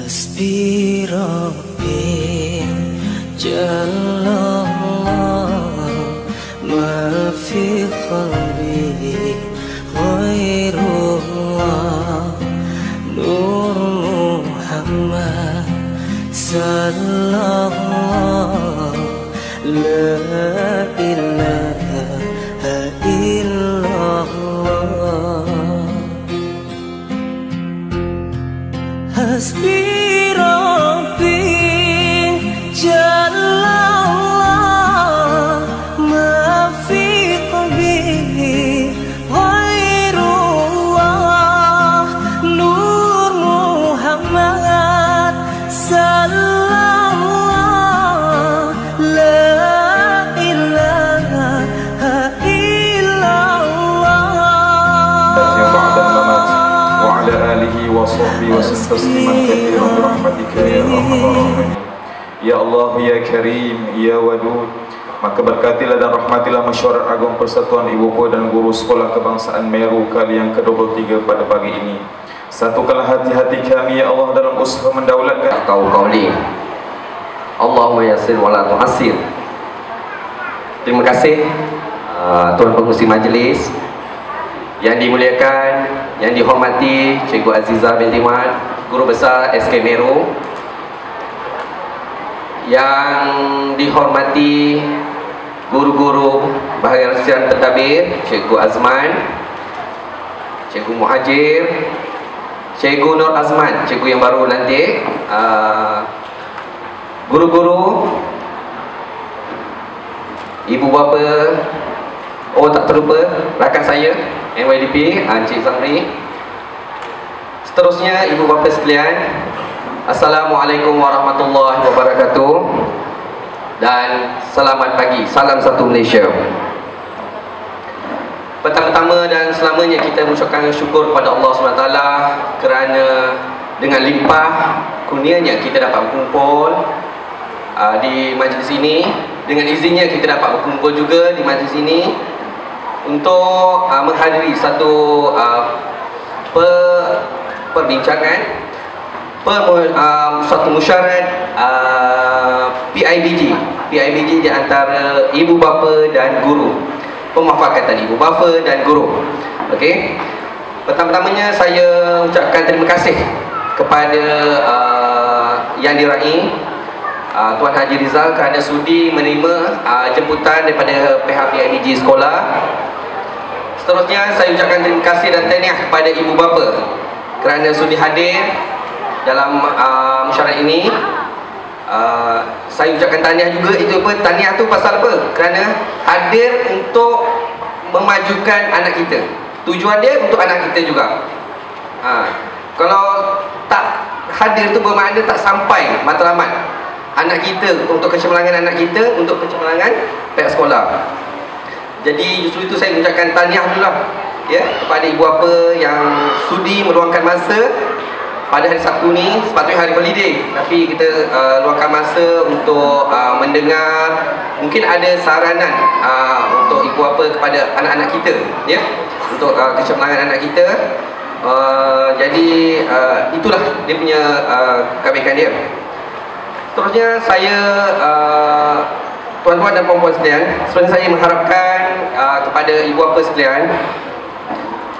حسبي ربي جل الله ما في قلبي غير الله نور محمد صلى الله لا إله إلا الله حسبي ربي جل الله ما في قلبي غير الله نور محمد صلى الله لا إله إلا الله بعد الممات وعلى آله وصحبه وسلم تسليما كثيرا برحمتك يا أرحم الراحمين. Ya Allah, Ya Karim, Ya Wadud, maka berkatilah dan rahmatilah Mesyuarat Agung Persatuan Ibu Bapa dan Guru Sekolah Kebangsaan Meru kali yang ke-23 pada pagi ini. Satukanlah hati-hati kami ya Allah dalam usaha mendaulatkan Qauli Allahumma yassir wa la tu'assir. Terima kasih Tuan Pengerusi Majlis yang dimuliakan, yang dihormati Cikgu Azizah binti Mat, Guru Besar SK Meru, yang dihormati guru-guru bahagian rasian pentadbir Cikgu Azman, Cikgu Muhajir, Cikgu Nur Azman, cikgu yang baru nanti, guru-guru, ibu bapa, oh tak terlupa rakan saya NYDP, Encik Zamri. Seterusnya ibu bapa sekalian, Assalamualaikum warahmatullahi wabarakatuh dan selamat pagi, salam satu Malaysia. Pertama-tama dan selamanya kita mengucapkan syukur kepada Allah SWT kerana dengan limpah kurnianya kita dapat berkumpul di majlis ini. Dengan izinnya kita dapat berkumpul juga di majlis ini untuk menghadiri satu perbincangan, satu musyarat PIBG di antara ibu bapa dan guru, pemufakatan ibu bapa dan guru. Okey, pertama-tamanya saya ucapkan terima kasih kepada yang diraih Tuan Haji Rizal kerana sudi menerima jemputan daripada pihak PIBG sekolah. Seterusnya saya ucapkan terima kasih dan tahniah kepada ibu bapa kerana sudi hadir dalam musyarat ini. Saya ucapkan tahniah juga. Itu apa? Tahniah tu pasal apa? Kerana hadir untuk memajukan anak kita. Tujuan dia untuk anak kita juga. Kalau tak hadir tu bermakna tak sampai matlamat anak kita, untuk kecemerlangan anak kita, untuk kecemerlangan pihak sekolah. Jadi justru itu saya mengucapkan tahniah dulu lah, ya, kepada ibu bapa yang sudi meluangkan masa pada hari Sabtu ni. Sepatutnya hari holiday, tapi kita luangkan masa untuk mendengar. Mungkin ada saranan untuk ibu bapa kepada anak-anak kita, ya, untuk kecemerlangan anak kita. Jadi itulah dia punya kebaikan dia. Seterusnya saya tuan-tuan dan puan-puan sekalian, sebenarnya saya mengharapkan kepada ibu bapa sekalian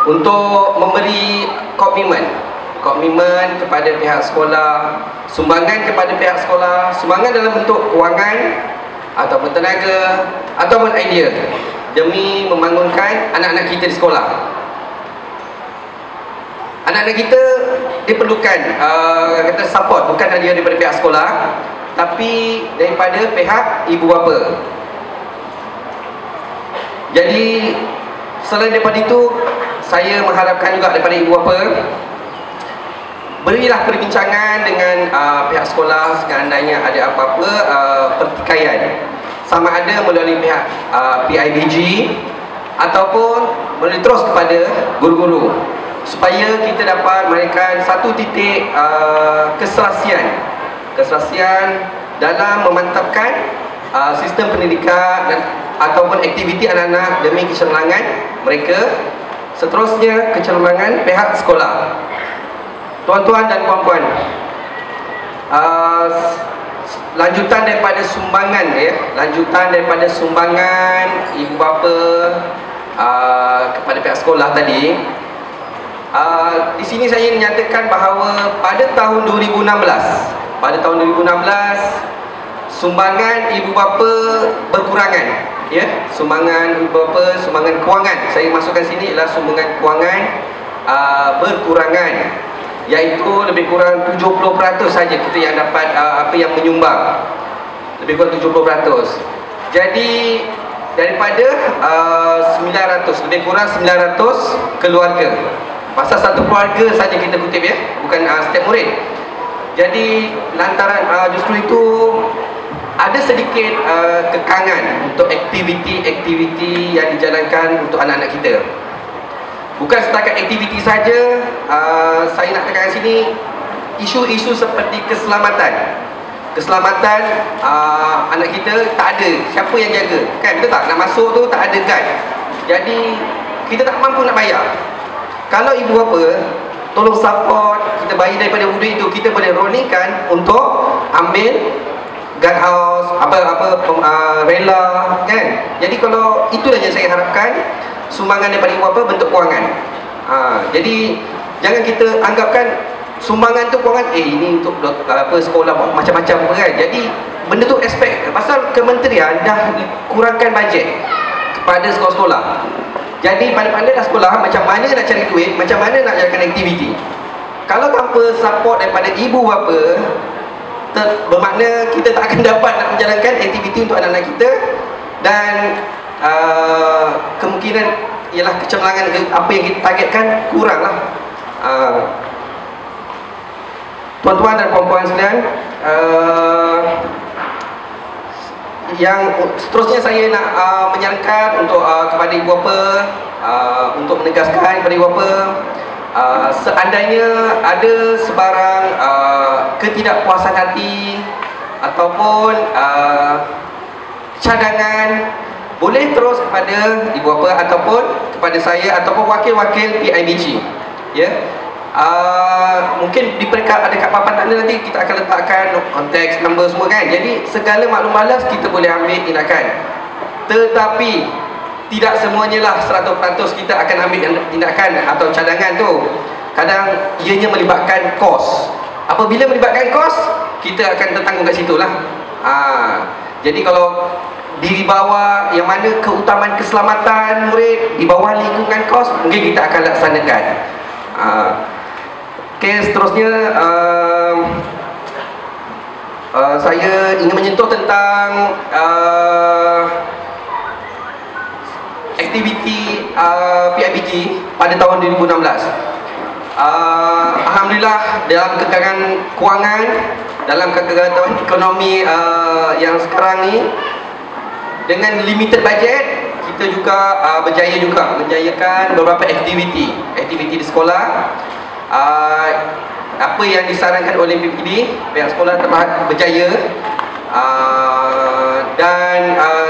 untuk memberi komitmen kepada pihak sekolah, sumbangan kepada pihak sekolah, sumbangan dalam bentuk kewangan ataupun tenaga ataupun idea demi membangunkan anak-anak kita di sekolah. Anak-anak kita diperlukan kata support, bukan hanya daripada pihak sekolah tapi daripada pihak ibu bapa. Jadi selain daripada itu, saya mengharapkan juga daripada ibu bapa, berilah perbincangan dengan pihak sekolah sekandainya ada apa-apa pertikaian, sama ada melalui pihak PIBG ataupun melalui terus kepada guru-guru, supaya kita dapat memberikan satu titik keserasian dalam memantapkan sistem pendidikan dan ataupun aktiviti anak-anak demi kecemerlangan mereka, seterusnya kecemerlangan pihak sekolah. Tuan-tuan dan puan-puan, lanjutan daripada sumbangan lanjutan daripada sumbangan ibu bapa kepada pihak sekolah tadi. Di sini saya menyatakan bahawa pada tahun 2016 sumbangan ibu bapa berkurangan, sumbangan ibu bapa, sumbangan kewangan, saya masukkan sini ialah sumbangan kewangan berkurangan, iaitu lebih kurang 70% saja kita yang dapat apa yang menyumbang, lebih kurang 70%. Jadi daripada 900, lebih kurang 900 keluarga, pasal satu keluarga saja kita kutip bukan setiap murid. Jadi lantaran justru itu ada sedikit kekangan untuk aktiviti-aktiviti yang dijalankan untuk anak-anak kita. Bukan setakat aktiviti saja, saya nak tekankan sini isu-isu seperti keselamatan. Keselamatan anak kita tak ada siapa yang jaga, kan, betul tak? Nak masuk tu tak ada guide. Jadi kita tak mampu nak bayar. Kalau ibu bapa tolong support, kita bayar daripada duit itu, kita boleh rollingkan untuk ambil guard house, rela, kan. Jadi kalau itulah yang saya harapkan, sumbangan daripada ibu bapa bentuk kewangan. Jadi jangan kita anggapkan sumbangan tu kewangan ini untuk sekolah macam-macam kan. Jadi benda tu aspek pasal kementerian dah kurangkan bajet kepada sekolah-sekolah. Jadi pandai-pandailah sekolah macam mana nak cari duit, macam mana nak jalankan aktiviti. Kalau tanpa support daripada ibu bapa, bermakna kita tak akan dapat nak menjalankan aktiviti untuk anak-anak kita, dan kemungkinan ialah kecemerlangan apa yang kita targetkan kuranglah. Tuan-tuan dan puan-puan sekalian, yang seterusnya saya nak menyarankan untuk kepada ibu bapa, untuk menegaskan kepada ibu bapa, seandainya ada sebarang ketidakpuasan hati ataupun cadangan, boleh terus kepada ibu bapa ataupun kepada saya ataupun wakil-wakil PIBG, mungkin di peringkat ada kat papan tanda nanti kita akan letakkan konteks, nombor semua kan. Jadi segala maklum balas kita boleh ambil tindakan, tetapi tidak semuanya lah 100% kita akan ambil tindakan atau cadangan tu. Kadang ianya melibatkan kos. Apabila melibatkan kos, kita akan tertanggung kat situ lah. Jadi kalau di bawah yang mana keutamaan keselamatan murid, di bawah lingkungan kos, mungkin kita akan laksanakan. Seterusnya saya ingin menyentuh tentang aktiviti PIBG pada tahun 2016. Alhamdulillah, dalam kekangan kewangan, dalam kegagalan ekonomi yang sekarang ni, dengan limited budget, kita juga berjaya juga menjayakan beberapa aktiviti di sekolah. Apa yang disarankan oleh PPD, pihak sekolah telah berjaya, dan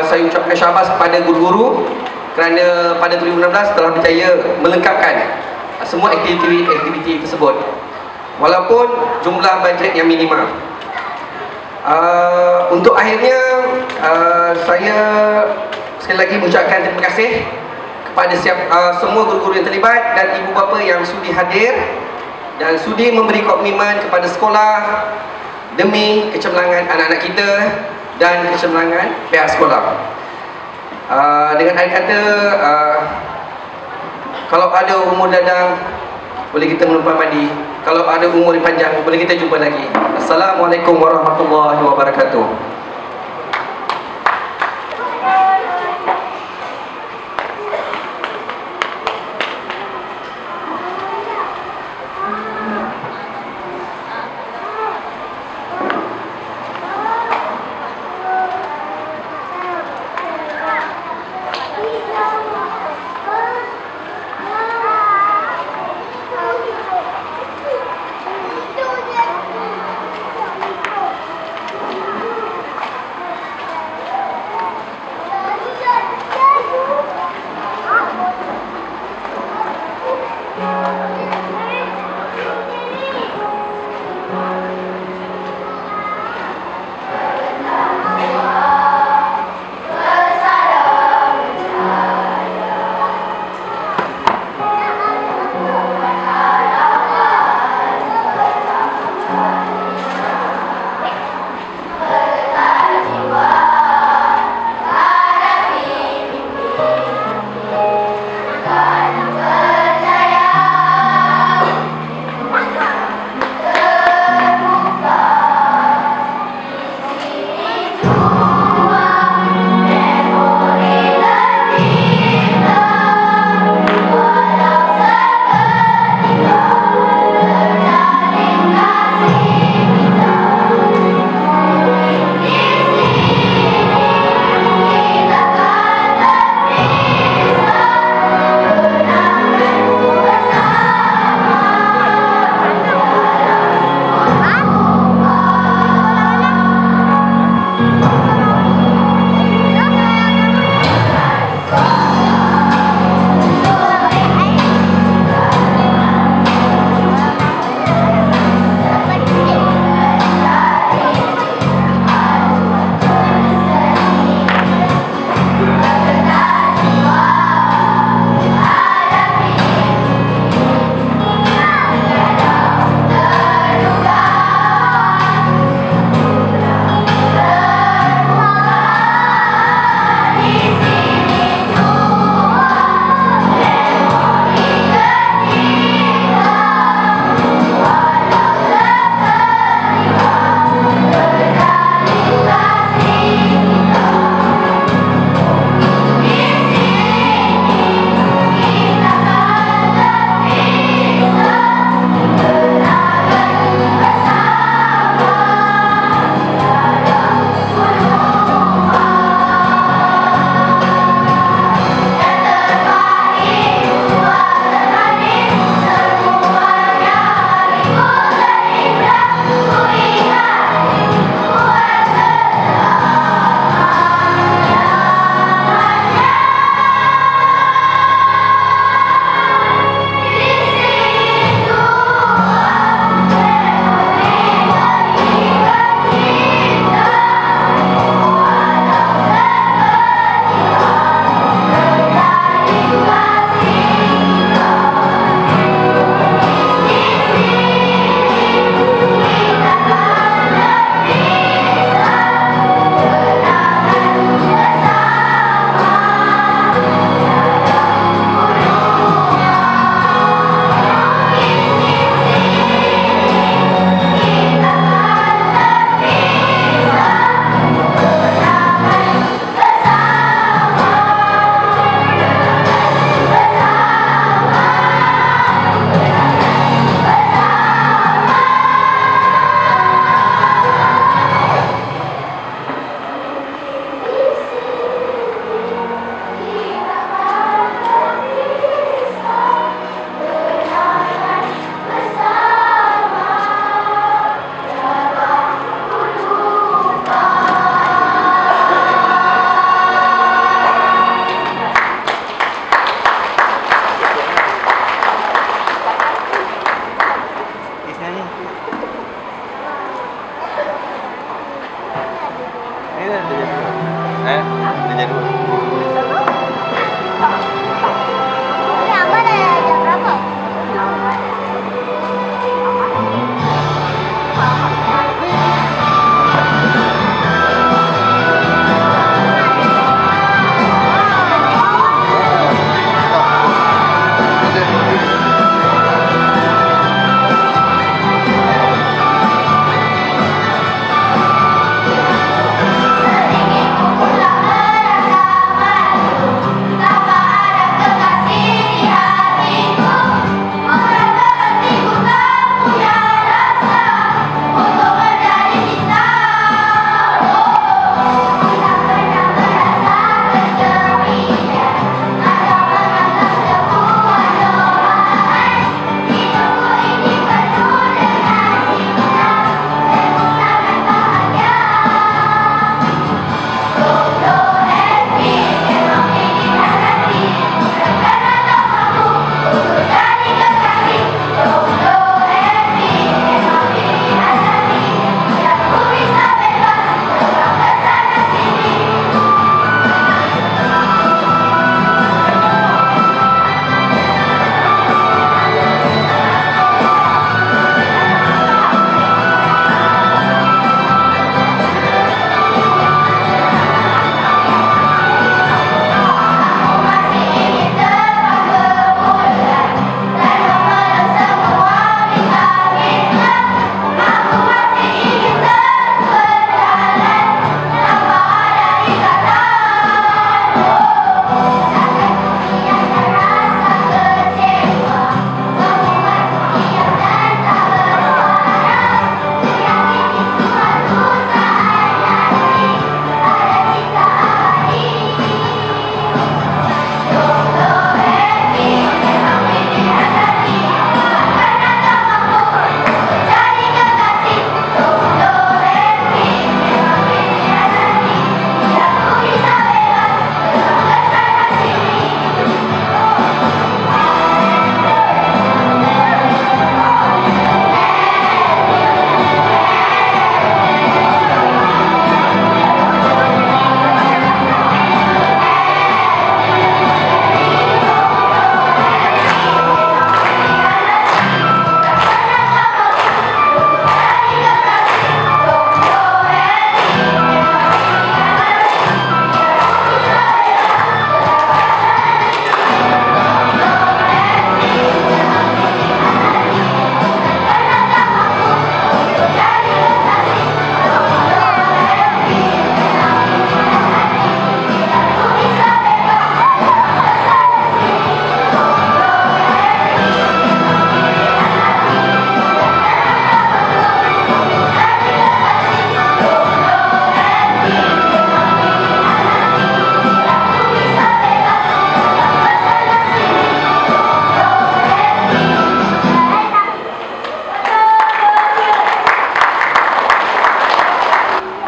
saya ucapkan syabas kepada guru-guru kerana pada 2016 telah berjaya melengkapkan semua aktiviti tersebut walaupun jumlah bajet yang minimal. Untuk akhirnya, saya sekali lagi mengucapkan terima kasih kepada semua guru-guru yang terlibat dan ibu bapa yang sudi hadir dan sudi memberi komitmen kepada sekolah demi kecemerlangan anak-anak kita dan kecemerlangan pihak sekolah. Dengan air kata, kalau ada umur dadang boleh kita menumpang mandi, kalau ada umur yang panjang boleh kita jumpa lagi. Assalamualaikum warahmatullahi wabarakatuh.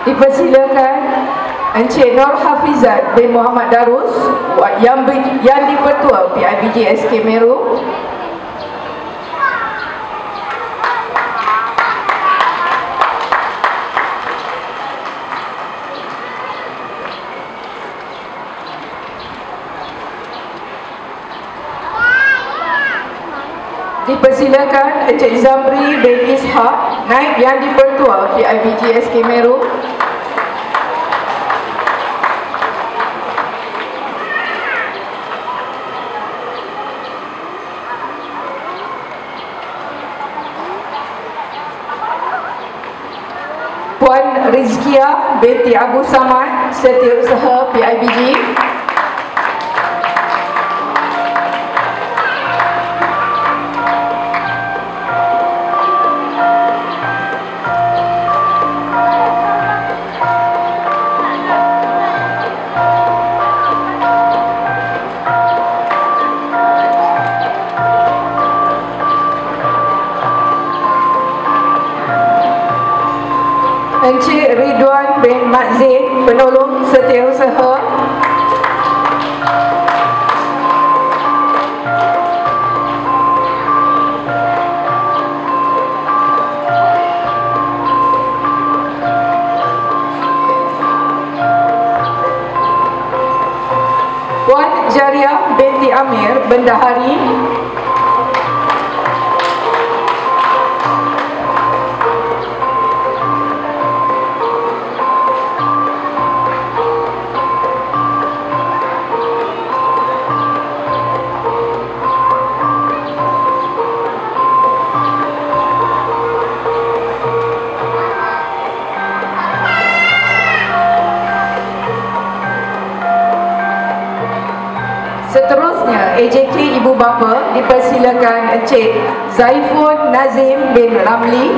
Dipersilakan Encik Nur Hafizat bin Muhammad Darus yang di-Pertua PIBG SK Meru. Dipersilakan Encik Zamri bin Ishak, Naib yang di-Pertua PIBG SK Meru. Puan Rizkia binti Abu Samad, Setiausaha PIBG. Encik Ridwan bin Mat Zain, penolong Setiausaha. Puan Jariah binti Amir, Bendahari. AJK Ibu Bapa, dipersilakan Encik Zaifun Nazim bin Ramli.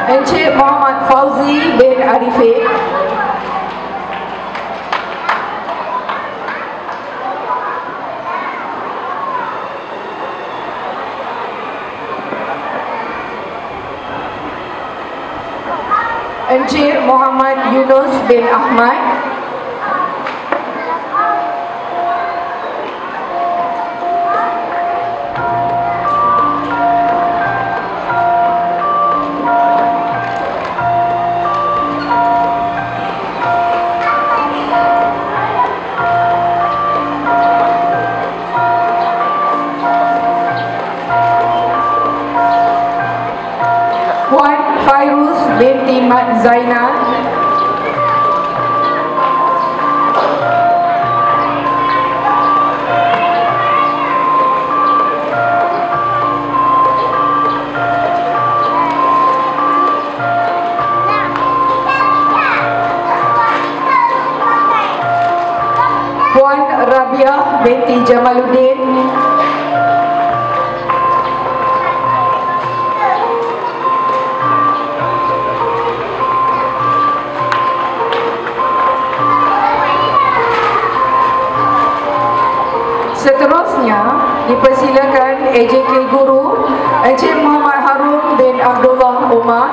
Encik Muhammad Fauzi bin Arifin. Encik Muhammad Yunus bin Ahmad. Puan Fairuz binti Mat Zainal. Puan Rabiah binti Jamaluddin. Seterusnya dipersilakan AJK Guru Encik Muhammad Harun bin Abdullah Umar.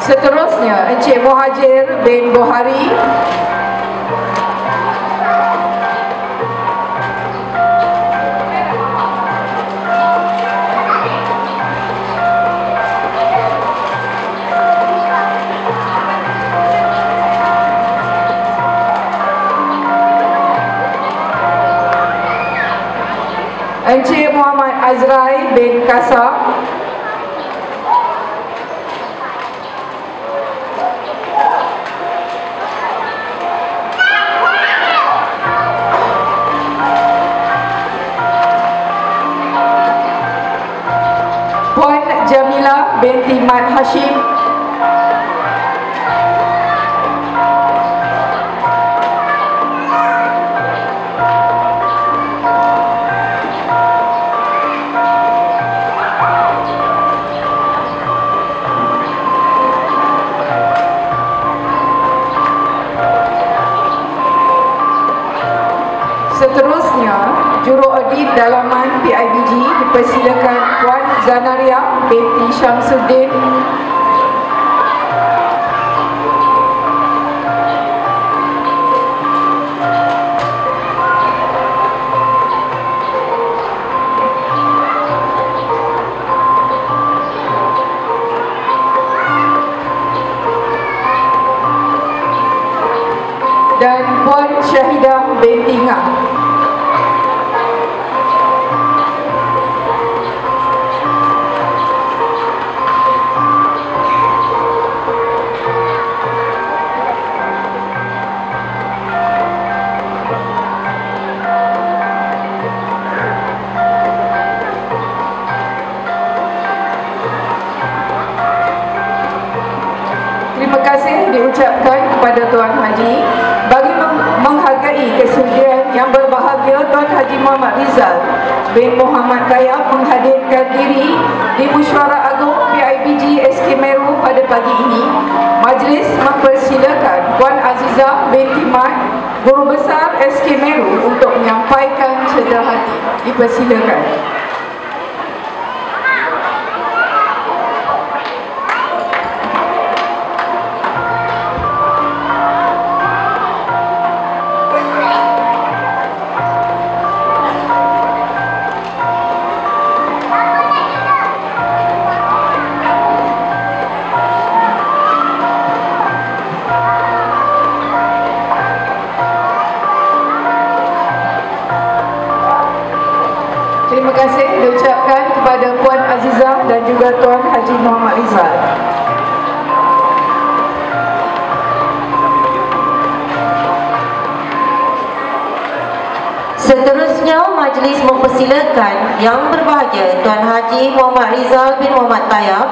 Seterusnya Encik Muhajir bin Buhari. Encik Muhammad Azrai bin Kasab. Puan Jamilah binti Mat Hashim. Seterusnya, Juru Audit Dalaman PIBG dipersilakan Puan Zanaria binti Syamsuddin. Dan Puan Syahidah binti Ngah. Terima kasih diucapkan kepada Tuan Haji bagi menghargai kesudian yang berbahagia. Tuan Haji Muhammad Rizal bin Muhammad Kayab menghadirkan diri di Mesyuarat Agung PIBG SK Meru pada pagi ini. Majlis mempersilakan Puan Azizah binti Mat, Guru Besar SK Meru untuk menyampaikan cedera hati. Dipersilakan. majlis mempersilakan Yang Berbahagia Tuan Haji Muhammad Rizal bin Muhammad Tayyab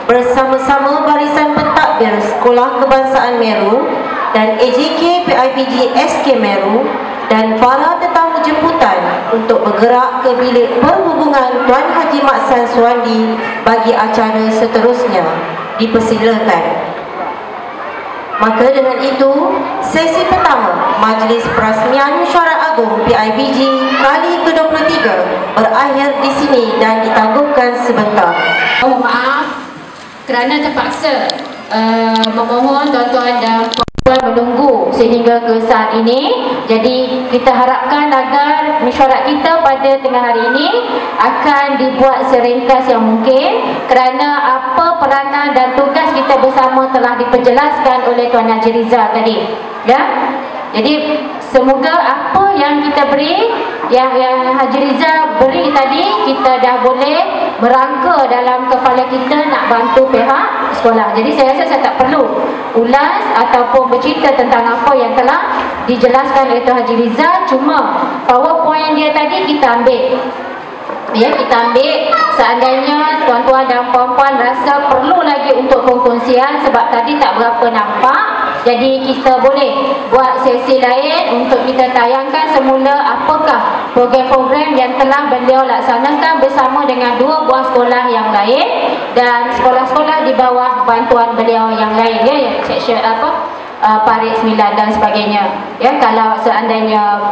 bersama-sama barisan pentadbir Sekolah Kebangsaan Meru dan AJK PIBG SK Meru dan para tetamu jemputan untuk bergerak ke bilik perhubungan Tuan Haji Maksan Suwandi bagi acara seterusnya. Dipersilakan. Maka dengan itu, sesi pertama Majlis Perasmian Mesyuarat Agung PIBG kali ke-23 berakhir di sini dan ditangguhkan sebentar. Mohon maaf kerana terpaksa memohon tuan-tuan dan puan menunggu sehingga ke saat ini. Jadi kita harapkan agar mesyuarat kita pada tengah hari ini akan dibuat seringkas yang mungkin, kerana apa peranan dan tugas kita bersama telah diperjelaskan oleh Tuan Haji Rizal tadi, ya. Jadi semoga apa yang kita beri, yang Haji Rizal beri tadi, kita dah boleh merangka dalam kepala kita nak bantu pihak sekolah. Jadi saya rasa saya tak perlu ulas ataupun bercerita tentang apa yang telah dijelaskan oleh Tuan Haji Rizal. Cuma PowerPoint dia tadi kita ambil, ya, kita ambil. Seandainya tuan-tuan dan puan-puan rasa perlu lagi untuk pengkongsian sebab tadi tak berapa nampak, jadi kita boleh buat sesi lain untuk kita tayangkan semula apakah program-program yang telah beliau laksanakan bersama dengan 2 buah sekolah yang lain dan sekolah-sekolah di bawah bantuan beliau yang lain, ya, yang seksyen Parit 9 dan sebagainya. Ya, kalau seandainya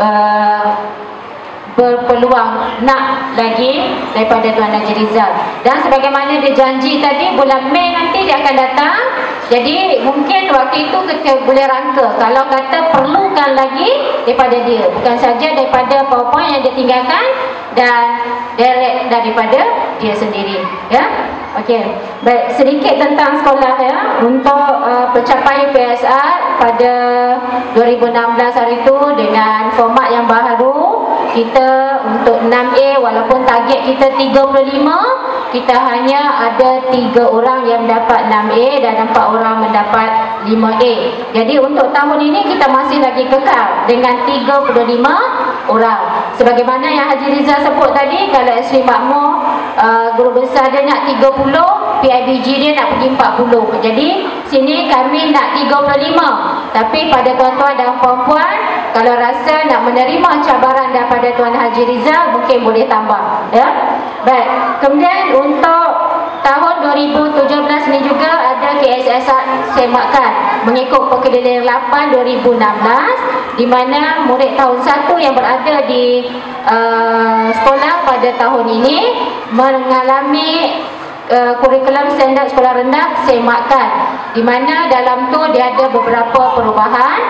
berpeluang nak lagi daripada Tuan Haji Rizal. Dan sebagaimana dia janji tadi, bulan Mei nanti dia akan datang. Jadi mungkin waktu itu kita boleh rangka kalau kata perlukan lagi daripada dia, bukan saja daripada PowerPoint yang dia tinggalkan dan direct daripada dia sendiri, ya. Okey, baik, sedikit tentang sekolah, ya. Untuk pencapaian PSR pada 2016 hari itu dengan format yang baru, kita untuk 6A walaupun target kita 35, kita hanya ada 3 orang yang dapat 6A dan 4 orang mendapat 5A. Jadi untuk tahun ini kita masih lagi kekal dengan 35 orang. Sebagaimana yang Haji Rizal sebut tadi, kalau Sri Makmur guru besar dia nak 30, PIBG dia nak pergi 40. Jadi sini kami nak 35. Tapi pada tuan-tuan dan puan-puan, kalau rasa nak menerima cabaran daripada Tuan Haji Rizal, mungkin boleh tambah, ya. Baik, kemudian untuk tahun 2017 ni juga ada KSS semakan mengikut Pekeliling 8 2016, di mana murid tahun 1 yang berada di sekolah pada tahun ini mengalami kurikulum standard sekolah rendah semakan, di mana dalam tu dia ada beberapa perubahan.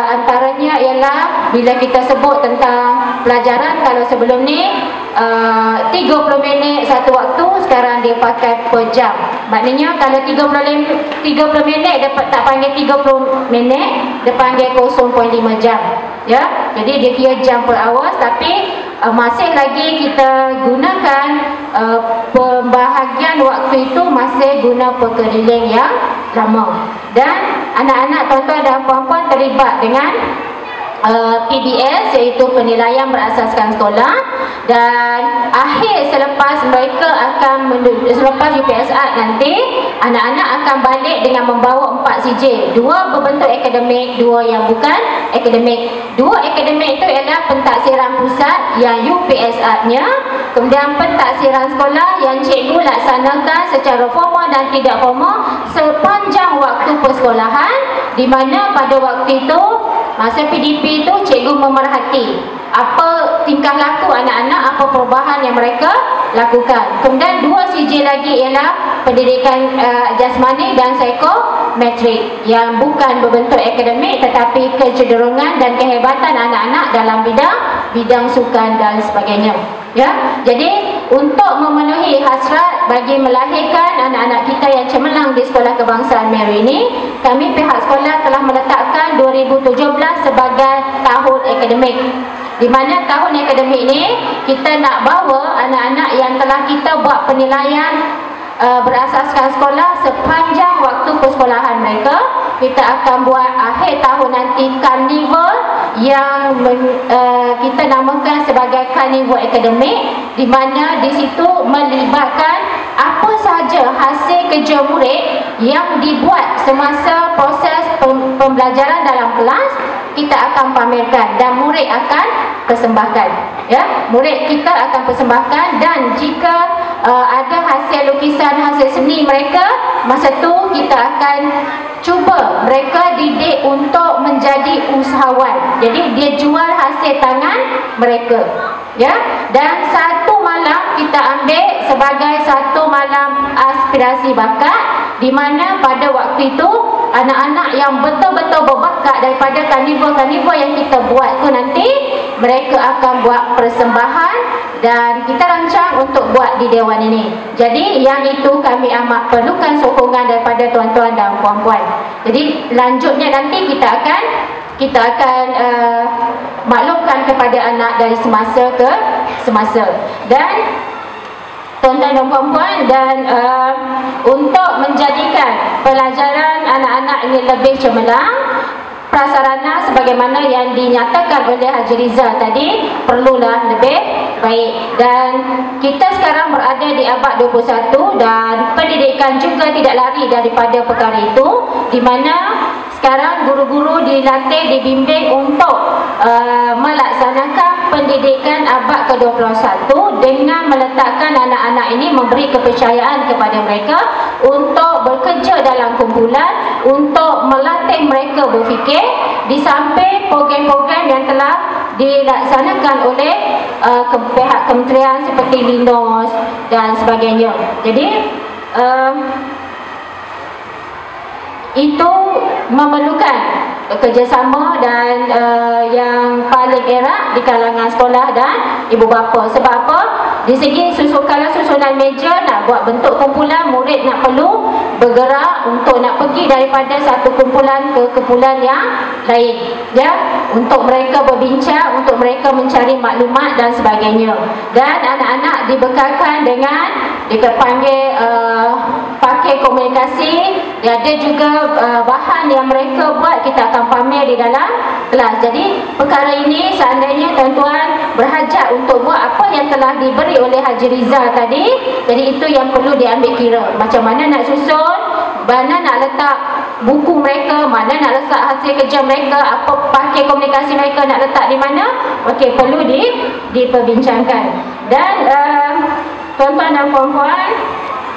Antaranya ialah bila kita sebut tentang pelajaran, kalau sebelum ni 30 minit satu waktu, sekarang dia pakai per jam. Maknanya kalau 30 minit dapat tak panggil 30 minit, dia panggil 0.5 jam, ya. Jadi dia kira jam per hours, tapi masih lagi kita gunakan pembahagian waktu itu masih guna pekeliling yang lama. Dan anak-anak tuan-tuan dan puan-puan terlibat dengan PBS, iaitu penilaian berasaskan sekolah, dan akhir selepas mereka akan selepas UPSR nanti, anak-anak akan balik dengan membawa 4 CJ, 2 berbentuk akademik, 2 yang bukan akademik. 2 akademik itu ialah pentaksiran pusat yang UPSR-nya, kemudian pentaksiran sekolah yang cikgu laksanakan secara formal dan tidak formal sepanjang waktu persekolahan, di mana pada waktu itu masa PDP itu cikgu memerhati apa tingkah laku anak-anak, apa perubahan yang mereka lakukan. Kemudian 2 CJ lagi ialah pendidikan jasmani dan psikometrik yang bukan berbentuk akademik tetapi kecenderungan dan kehebatan anak-anak dalam bidang sukan dan sebagainya, ya. Jadi untuk memenuhi hasrat bagi melahirkan anak-anak kita yang cemerlang di Sekolah Kebangsaan Meru ini, kami pihak sekolah telah meletakkan 2017 sebagai tahun akademik, di mana tahun akademik ini kita nak bawa anak-anak yang telah kita buat penilaian berasaskan sekolah sepanjang waktu persekolahan mereka kita akan buat akhir tahun nanti karnival yang kita namakan sebagai karnival akademik, di mana di situ melibatkan apa sahaja hasil kerja murid yang dibuat semasa proses pembelajaran dalam kelas, kita akan pamerkan dan murid akan persembahkan. Ya, murid kita akan persembahkan, dan jika ada hasil lukisan, hasil seni mereka, masa tu kita akan cuba mereka didik untuk menjadi usahawan. Jadi dia jual hasil tangan mereka. Ya, dan satu malam kita ambil sebagai satu malam aspirasi bakat, di mana pada waktu itu anak-anak yang betul-betul berbakat daripada karnival-karnival yang kita buat tu nanti, mereka akan buat persembahan dan kita rancang untuk buat di dewan ini. Jadi yang itu kami amat perlukan sokongan daripada tuan-tuan dan puan-puan. Jadi lanjutnya nanti kita akan maklumkan kepada anak dari semasa ke semasa. Dan tuan-tuan dan puan-puan, dan untuk menjadikan pelajaran anak-anak ini lebih cemerlang, prasarana sebagaimana yang dinyatakan oleh Haji Rizal tadi perlulah lebih baik. Dan kita sekarang berada di abad 21 dan pendidikan juga tidak lari daripada perkara itu, di mana sekarang guru-guru dilatih, dibimbing untuk melaksanakan pendidikan abad ke-21 dengan meletakkan anak-anak ini, memberi kepercayaan kepada mereka untuk bekerja dalam kumpulan, untuk melatih mereka berfikir di samping program-program yang telah dilaksanakan oleh pihak kementerian seperti Linos dan sebagainya. Jadi itu memerlukan kerjasama dan yang paling erat di kalangan sekolah dan ibu bapa. Sebab apa? Di segi susunan meja, nak buat bentuk kumpulan, murid nak perlu bergerak untuk nak pergi daripada satu kumpulan ke kumpulan yang lain, ya, untuk mereka berbincang, untuk mereka mencari maklumat dan sebagainya. Dan anak-anak dibekalkan dengan dipanggil pakai komunikasi. Ada juga bahan yang mereka buat, kita akan pamer di dalam kelas. Jadi perkara ini seandainya tuan-tuan berhajat untuk buat apa yang telah diberi oleh Haji Rizal tadi, jadi itu yang perlu diambil kira. Macam mana nak susun, mana nak letak buku mereka, mana nak letak hasil kerja mereka, apa pakai komunikasi mereka nak letak di mana, okey, perlu diperbincangkan. Dan tuan-tuan dan puan-puan,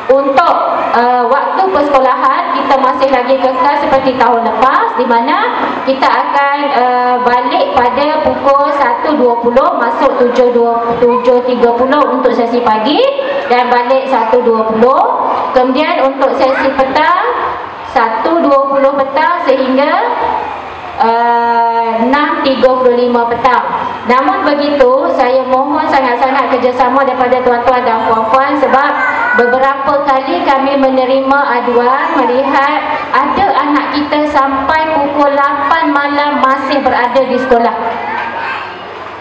untuk waktu persekolahan kita masih lagi kekal seperti tahun lepas, di mana kita akan balik pada pukul 1.20 masuk 7.30 untuk sesi pagi, dan balik 1.20. Kemudian untuk sesi petang 1.20 petang sehingga 6.35 petang. Namun begitu, saya mohon sangat-sangat kerjasama daripada tuan-tuan dan puan-puan, sebab beberapa kali kami menerima aduan melihat ada anak kita sampai pukul 8 malam masih berada di sekolah.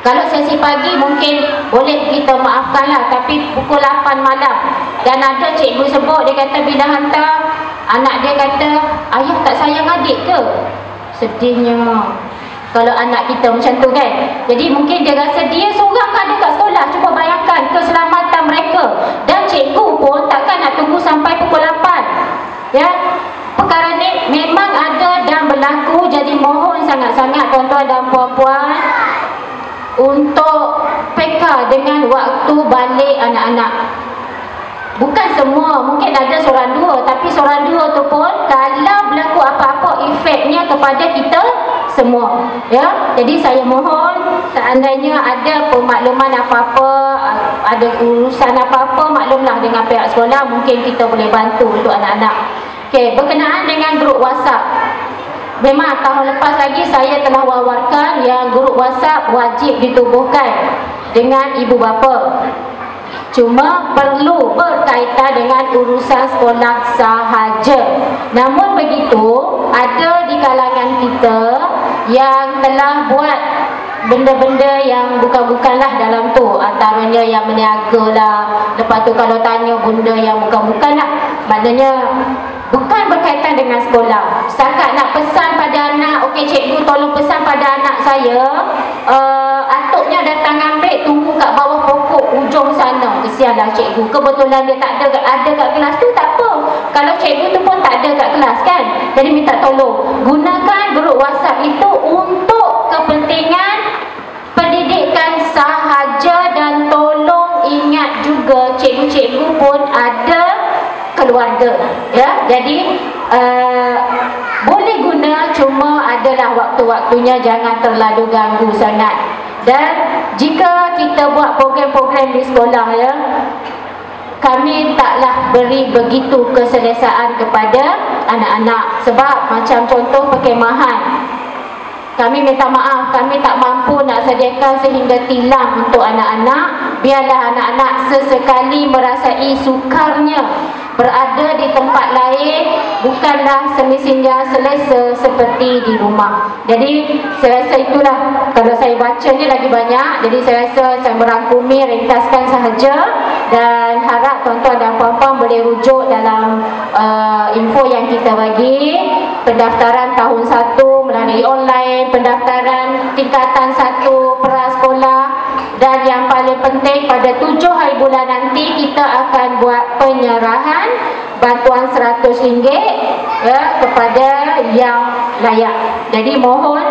Kalau sesi pagi mungkin boleh kita maafkanlah, tapi pukul 8 malam. Dan ada cikgu sebut, dia kata bila hantar anak dia kata, ayah tak sayang adik ke? Sedihnya kalau anak kita macam tu kan. Jadi mungkin dia rasa dia seorang kan dekat sekolah. Cuba bayangkan keselamatan mereka. Dan cikgu pun takkan nak tunggu sampai pukul 8. Ya, perkara ni memang ada dan berlaku. Jadi mohon sangat-sangat tuan-tuan dan puan-puan untuk peka dengan waktu balik anak-anak. Bukan semua, mungkin ada seorang dua, tapi seorang dua tu pun kalau berlaku apa-apa, efeknya kepada kita semua, ya. Jadi saya mohon, seandainya ada pemakluman apa-apa, ada urusan apa-apa, maklumlah dengan pihak sekolah, mungkin kita boleh bantu untuk anak-anak. Okey, berkenaan dengan grup WhatsApp, memang tahun lepas lagi saya telah wawarkan yang grup WhatsApp wajib ditubuhkan dengan ibu bapa. Cuma perlu berkaitan dengan urusan sekolah sahaja. Namun begitu, ada di kalangan kita yang telah buat benda-benda yang bukan-bukanlah dalam tu. Antaranya yang meniaga lah. Lepas tu kalau tanya benda yang bukan-bukan lah, maknanya bukan berkaitan dengan sekolah. Setakat nak pesan pada anak, okey cikgu tolong pesan pada anak saya, atuknya datang ambil, tunggu kat bawah pokok ujung sana. Kesianlah cikgu, kebetulan dia tak ada kat kelas tu, tak apa. Kalau cikgu tu pun tak ada kat kelas kan, jadi minta tolong gunakan grup WhatsApp itu untuk kepentingan pendidikan sahaja, dan tolong ingat juga cikgu-cikgu pun ada keluarga, ya. Jadi boleh guna, cuma adalah waktu-waktunya, jangan terlalu ganggu sangat. Dan jika kita buat program-program di sekolah, ya, kami taklah beri begitu keselesaan kepada anak-anak. Sebab macam contoh perkemahan, kami minta maaf, kami tak mampu nak sediakan sehingga tilam untuk anak-anak. Biarlah anak-anak sesekali merasai sukarnya berada di tempat lain, bukanlah semestinya selesa seperti di rumah. Jadi saya rasa itulah, kalau saya baca ni lagi banyak, jadi saya rasa saya merangkumi, ringkaskan sahaja, dan harap tuan-tuan dan puan-puan boleh rujuk dalam info yang kita bagi. Pendaftaran tahun 1 melalui online, pendaftaran tingkatan 1 prasekolah, dan yang paling penting pada 7 hari bulan nanti kita akan buat penyerahan bantuan RM100, ya, kepada yang layak. Jadi mohon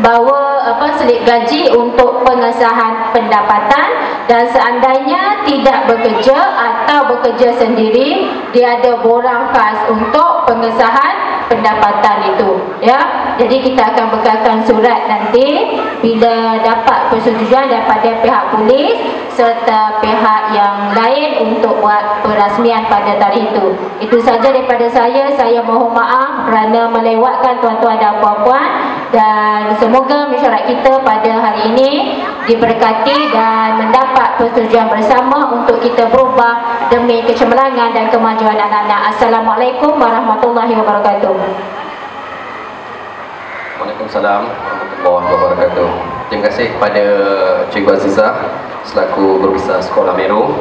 bawa selip gaji untuk pengesahan pendapatan, dan seandainya tidak bekerja atau bekerja sendiri, dia ada borang khas untuk pengesahan pendapatan itu, ya. Jadi kita akan bekalkan surat nanti bila dapat persetujuan daripada pihak polis serta pihak yang lain untuk buat perasmian pada tarikh itu. Itu saja daripada saya. Saya mohon maaf kerana melewatkan tuan-tuan dan puan-puan, dan semoga mesyuarat kita pada hari ini diberkati dan mendapat persetujuan bersama untuk kita berubah demi kecemerlangan dan kemajuan anak-anak. Assalamualaikum warahmatullahi wabarakatuh. Waalaikumsalam warahmatullahi wabarakatuh. Terima kasih kepada Cikgu Azizah selaku Guru Besar Sekolah Meru.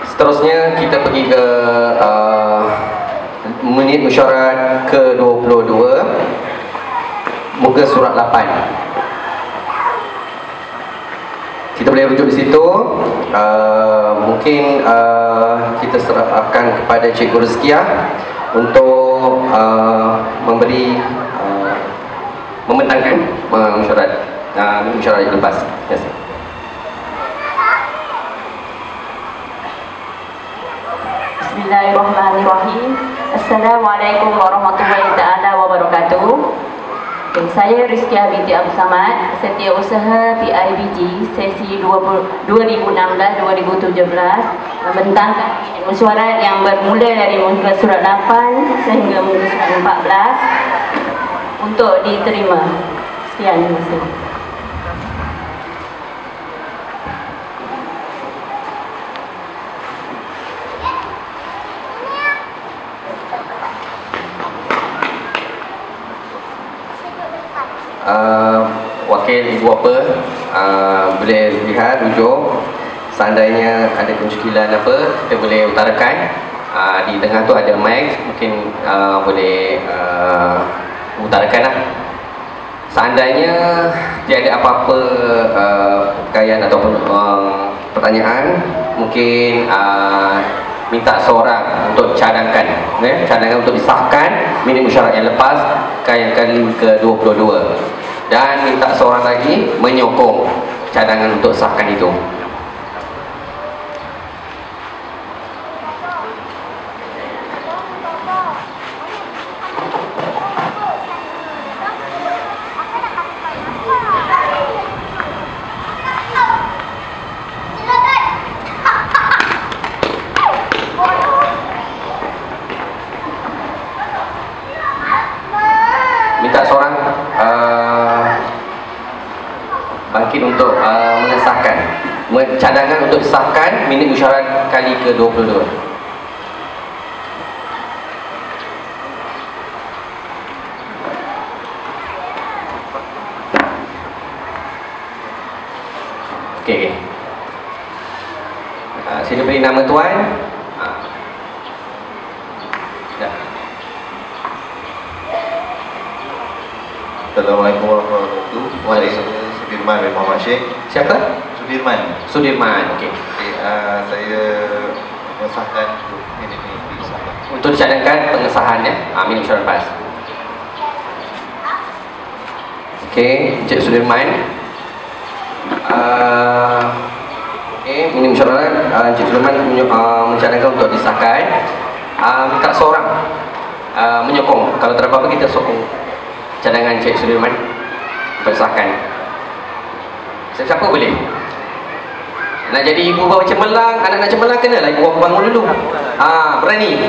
Seterusnya kita pergi ke minit mesyuarat ke-22, muka surat 8. Kita boleh rujuk di situ. Mungkin kita serahkan kepada Cikgu Rizkiah untuk memberi membentangkan mesyuarat yang lepas. Yes. Bismillahirrahmanirrahim. Assalamualaikum warahmatullahi taala wabarakatuh. Saya Rizkiah binti Abdul Samad, Setiausaha PIBG sesi 2016-2017, membentangkan mesyuarat yang bermula dari muka surat 8 sehingga muka surat 14 untuk diterima. Sekian, terima kasih. Wakil ibu apa boleh lihat rujuk, seandainya ada kemusykilan apa kita boleh utarakan. Di tengah tu ada mic, mungkin boleh utarakan lah. Seandainya tiada apa-apa perkayaan ataupun pertanyaan, mungkin minta seorang untuk cadangkan, cadangan untuk disahkan minit mesyuarat yang lepas yang kali ke-22, dan minta seorang lagi menyokong cadangan untuk sahkan itu. Minta seorang bangkit untuk mengesahkan cadangan untuk disahkan minit mesyuarat kali ke-22. Okey. Sila beri nama tuan. Assalamualaikum warahmatullahi wabarakatuh. Waalaikumsalam. Sudirman bin Muhammad Syekh. Siapa? Sudirman. Sudirman. Okey. Saya mengesahkan ini disahkan. Untuk dicadangkan pengesahannya, minum syarat pas. Okey, Encik Sudirman. Minum syarat Encik Sudirman mencadangkan untuk disahkan. Minta seorang menyokong. Kalau tak ada apa-apa kita sokong cadangan Encik Sudirman disahkan. Siapa boleh? Nak jadi ibu bapa cemerlang, anak nak cemerlang kenalah ibu bapa bangun dulu. Berani.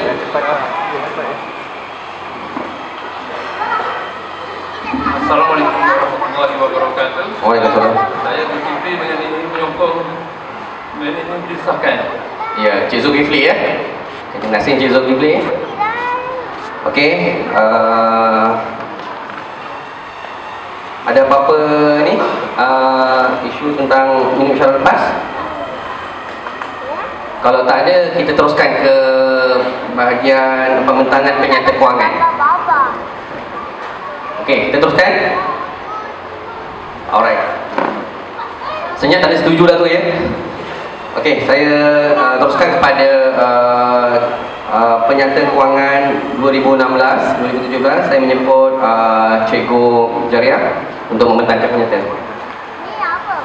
Assalamualaikum warahmatullahi wabarakatuh. Waalaikumsalam. Saya Zulkifli dengan ini menyokong dan ini disahkan. Ya, Cik Zulkifli ya. Terima kasih Cik Zulkifli. Okey, ada apa-apa ni? Isu tentang minum syarat lepas? Kalau tak ada, kita teruskan ke bahagian pembentangan penyata kewangan. Okey, kita teruskan. Alright. Senyap tak ada setuju dah tu ya. Okey, saya teruskan kepada penyata kewangan 2016-2017. Saya menyebut Cikgu Jariah untuk membentangkan penyataan. Ni apa?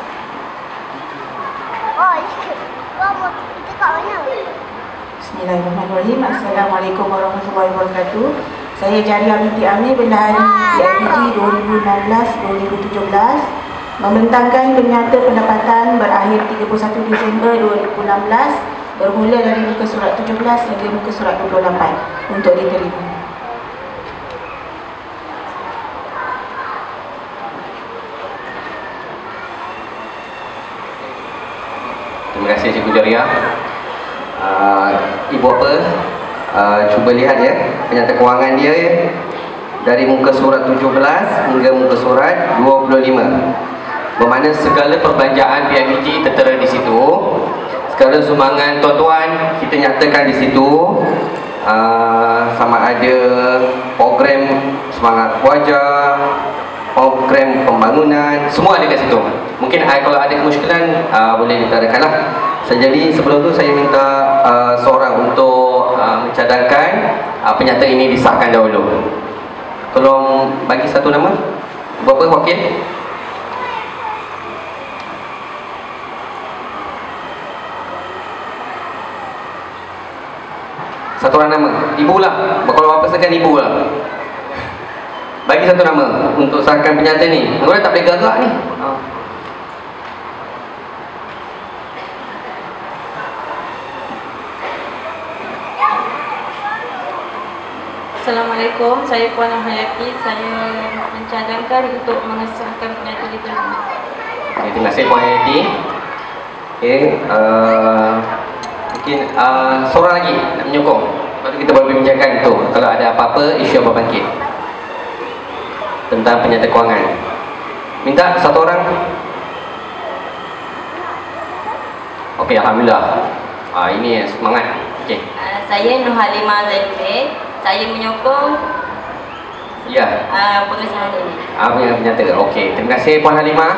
Oh, kita kat mana? Bismillahirrahmanirrahim. Assalamualaikum warahmatullahi wabarakatuh. Saya Jariah binti Amir, Bendahari PIBG 2016-2017, membentangkan penyata pendapatan berakhir 31 Disember 2016 bermula dari muka surat 17 hingga muka surat 28 untuk diterima. Terima kasih Cikgu Jariah. Ibu apa? Cuba lihat ya penyata kewangan dia ya. Dari muka surat 17 hingga muka surat 25. Bermakna segala perbelanjaan PIBG tertera di situ. Segala sumbangan tuan-tuan kita nyatakan di situ. Sama ada program semangat wajah, program pembangunan, semua ada kat situ. Mungkin kalau ada kemusykilan boleh ditarakanlah. Jadi sebelum tu saya minta seorang untuk mencadangkan penyata ini disahkan dahulu. Tolong bagi satu nama. Berapa wakil? Satu orang nama. Ibu lah. Kalau apa segan ibu lah. Bagi satu nama untuk sahkan penyata ni. Orang tak boleh gerak ni. Assalamualaikum, saya Puan Hayati. Saya mencadangkan untuk mengesahkan penyata diterima. Okay, terima kasih Puan Hayati. Okay, mungkin seorang lagi nak menyokong. Lepas tu kita boleh bincangkan itu. Kalau ada apa-apa isu apa bangkit tentang penyata kewangan. Minta satu orang. Okey, alhamdulillah. Ini semangat. Okey. Saya Nur Halimah Zainuddin. Saya menyokong pengesahan ini. Penyata. Okey, terima kasih Puan Halimah.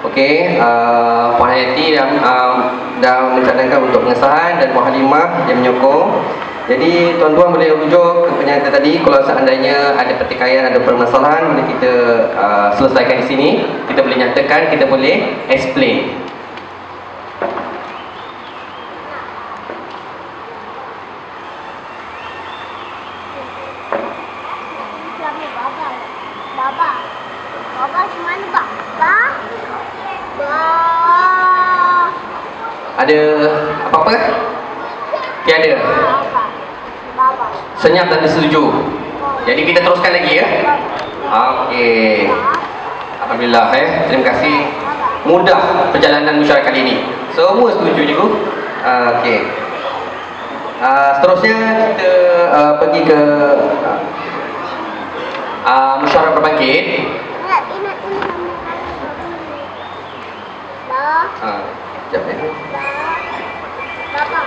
Okey, Puan Hayati dah mencadangkan untuk pengesahan dan Puan Halimah yang menyokong. Jadi tuan-tuan boleh rujuk ke penyata tadi. Kalau seandainya ada pertikaian, ada permasalahan, boleh kita selesaikan di sini. Kita boleh nyatakan, kita boleh explain. Baba cuma Baba. Ada apa-apa? Tiada. Senyap dan setuju. Jadi kita teruskan lagi ya. Okey. Alhamdulillah terima kasih. Mudah perjalanan musyawarah kali ini. Semua setuju cikgu. Okey. Seterusnya kita pergi ke musyawarah berbangkit. Ingat Sekejap ya. Baba.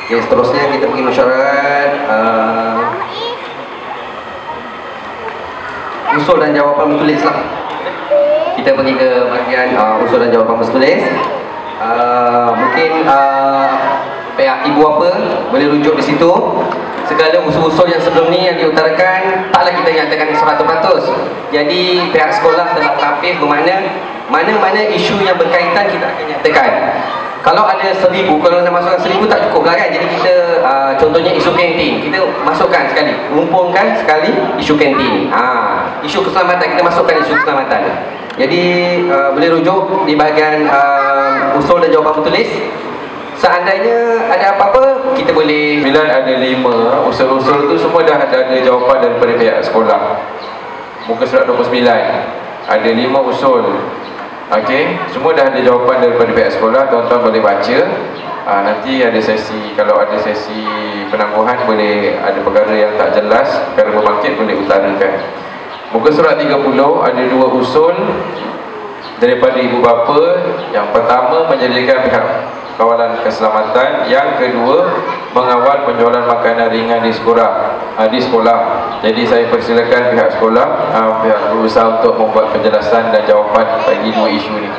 Okey, seterusnya kita pergi musyawarah usul dan jawapan bertulis lah. Kita pergi ke bahagian usul dan jawapan bertulis. Mungkin pihak ibu bapa boleh rujuk di situ. Segala usul-usul yang sebelum ni yang diutarakan taklah kita nyatakan 100%. Jadi pihak sekolah telah tapis bermakna mana-mana isu yang berkaitan kita akan nyatakan. Kalau ada 1000, kalau nak masukkan 1000 tak cukup lah kan. Jadi kita contohnya isu kantin, kita masukkan sekali, rumpungkan sekali isu kantin. Isu keselamatan kita masukkan isu keselamatan. Jadi boleh rujuk di bahagian usul dan jawapan bertulis. Seandainya ada apa-apa, kita boleh. 9 ada 5 usul-usul tu semua dah ada jawapan daripada pihak sekolah. Muka surat 29 ada 5 usul. Okey, semua dah ada jawapan daripada pihak sekolah. Tuan-tuan boleh baca. Nanti ada sesi, kalau ada sesi penangguhan, boleh ada perkara yang tak jelas, perkara berbangkit boleh utarakan. Muka surat 30 ada 2 usul daripada ibu bapa. Yang pertama, menjadikan pihak kawalan keselamatan. Yang kedua, mengawal penjualan makanan ringan di sekolah. Jadi saya persilakan pihak sekolah, pihak berusaha untuk membuat penjelasan dan jawapan bagi 2 isu ni.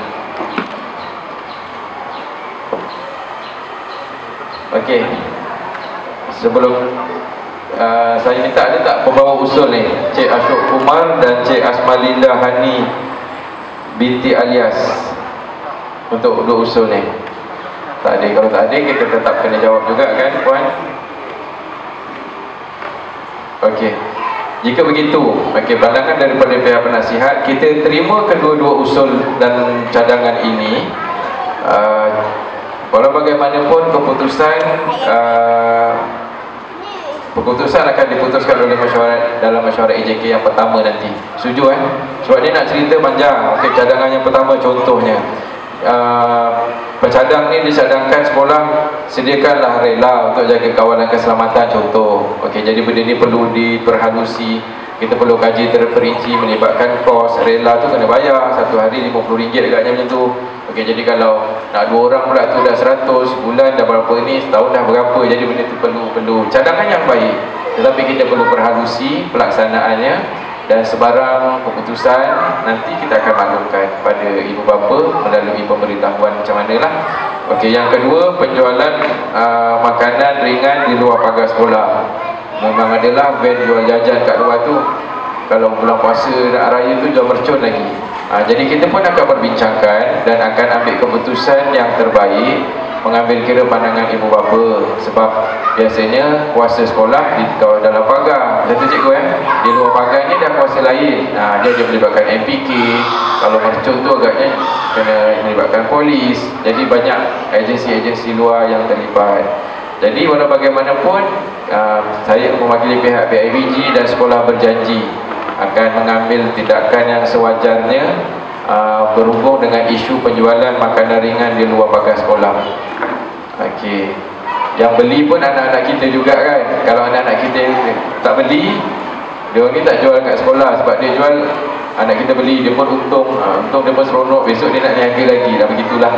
Okey. Sebelum saya minta, ada tak pembawa usul ni? Cik Ashok Kumar dan Cik Asmalinda Hani binti Alias untuk 2 usul ni. Tak ada. Kalau tak ada, kita tetap kena jawab juga kan, puan? Okey. Jika begitu, pandangan daripada pihak penasihat, kita terima kedua-dua usul dan cadangan ini. Walau bagaimanapun keputusan akan diputuskan oleh mesyuarat dalam mesyuarat EJK yang pertama nanti. Setuju Sebab ni nak cerita panjang. Okey, cadangan yang pertama contohnya, pencadang ni dicadangkan sekolah sediakanlah rela untuk jaga kawalan keselamatan, contoh. Okey, jadi benda ni perlu diperhalusi. Kita perlu kaji terperinci, melibatkan kos. Rela tu kena bayar, satu hari RM50 agaknya macam tu. Okey, jadi kalau nak 2 orang pula tu dah 100, bulan dah berapa ni, setahun dah berapa. Jadi benda tu perlu cadangan yang baik. Tetapi kita perlu perhalusi pelaksanaannya. Dan sebarang keputusan nanti kita akan maklumkan kepada ibu bapa melalui pemberitahuan macam mana lah. Okey, yang kedua, penjualan makanan ringan di luar pagar sekolah. Memang adalah van jual jajan kat luar tu. Kalau bulan puasa nak raya tu jual mercun lagi. Jadi kita pun akan perbincangkan dan akan ambil keputusan yang terbaik, mengambil kira pandangan ibu bapa. Sebab biasanya kuasa sekolah di dalam pagar. Satu cikgu di luar pagar ni dah kuasa lain. Dia melibatkan MPK. Kalau mercun tu agaknya kena melibatkan polis. Jadi banyak agensi-agensi luar yang terlibat. Jadi walau bagaimanapun, saya mewakili pihak PIBG dan sekolah berjanji akan mengambil tindakan yang sewajarnya berhubung dengan isu penjualan makanan ringan di luar pagar sekolah. Okey. Yang beli pun anak-anak kita juga kan. Kalau anak-anak kita tak beli, dia ni tak jual kat sekolah. Sebab dia jual, anak kita beli, dia pun untung. Untung dia pun seronok, besok dia nak niaga lagi. Dah begitulah.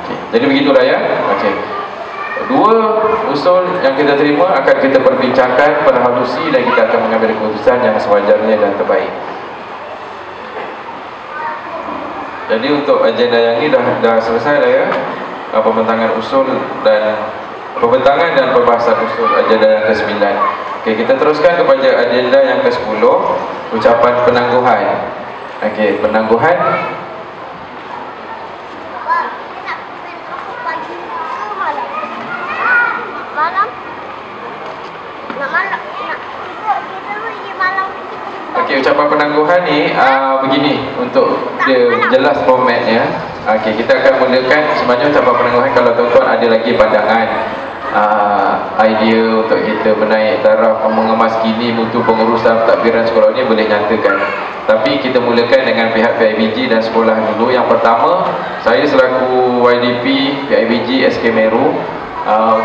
Okey. Jadi begitulah ya. Okey. 2 usul yang kita terima akan kita perbincangkan, perhalusi, dan kita akan mengambil keputusan yang sewajarnya dan terbaik. Jadi untuk agenda yang ini dah selesai dah ya. Pembentangan usul dan pembahasan usul agenda yang ke-9. Okey, kita teruskan kepada agenda yang ke-10, ucapan penangguhan. Okey, penangguhan. Okey, ucapan penangguhan ni begini untuk dia jelas formatnya. Okey, kita akan mulakan sebenarnya ucapan penangguhan. Kalau tuan-tuan ada lagi pandangan, idea untuk kita menaik taraf mengemas kini mutu pengurusan pentadbiran sekolah ni, boleh nyatakan. Tapi kita mulakan dengan pihak PIBG dan sekolah dulu. Yang pertama, saya selaku YDP PIBG SK Meru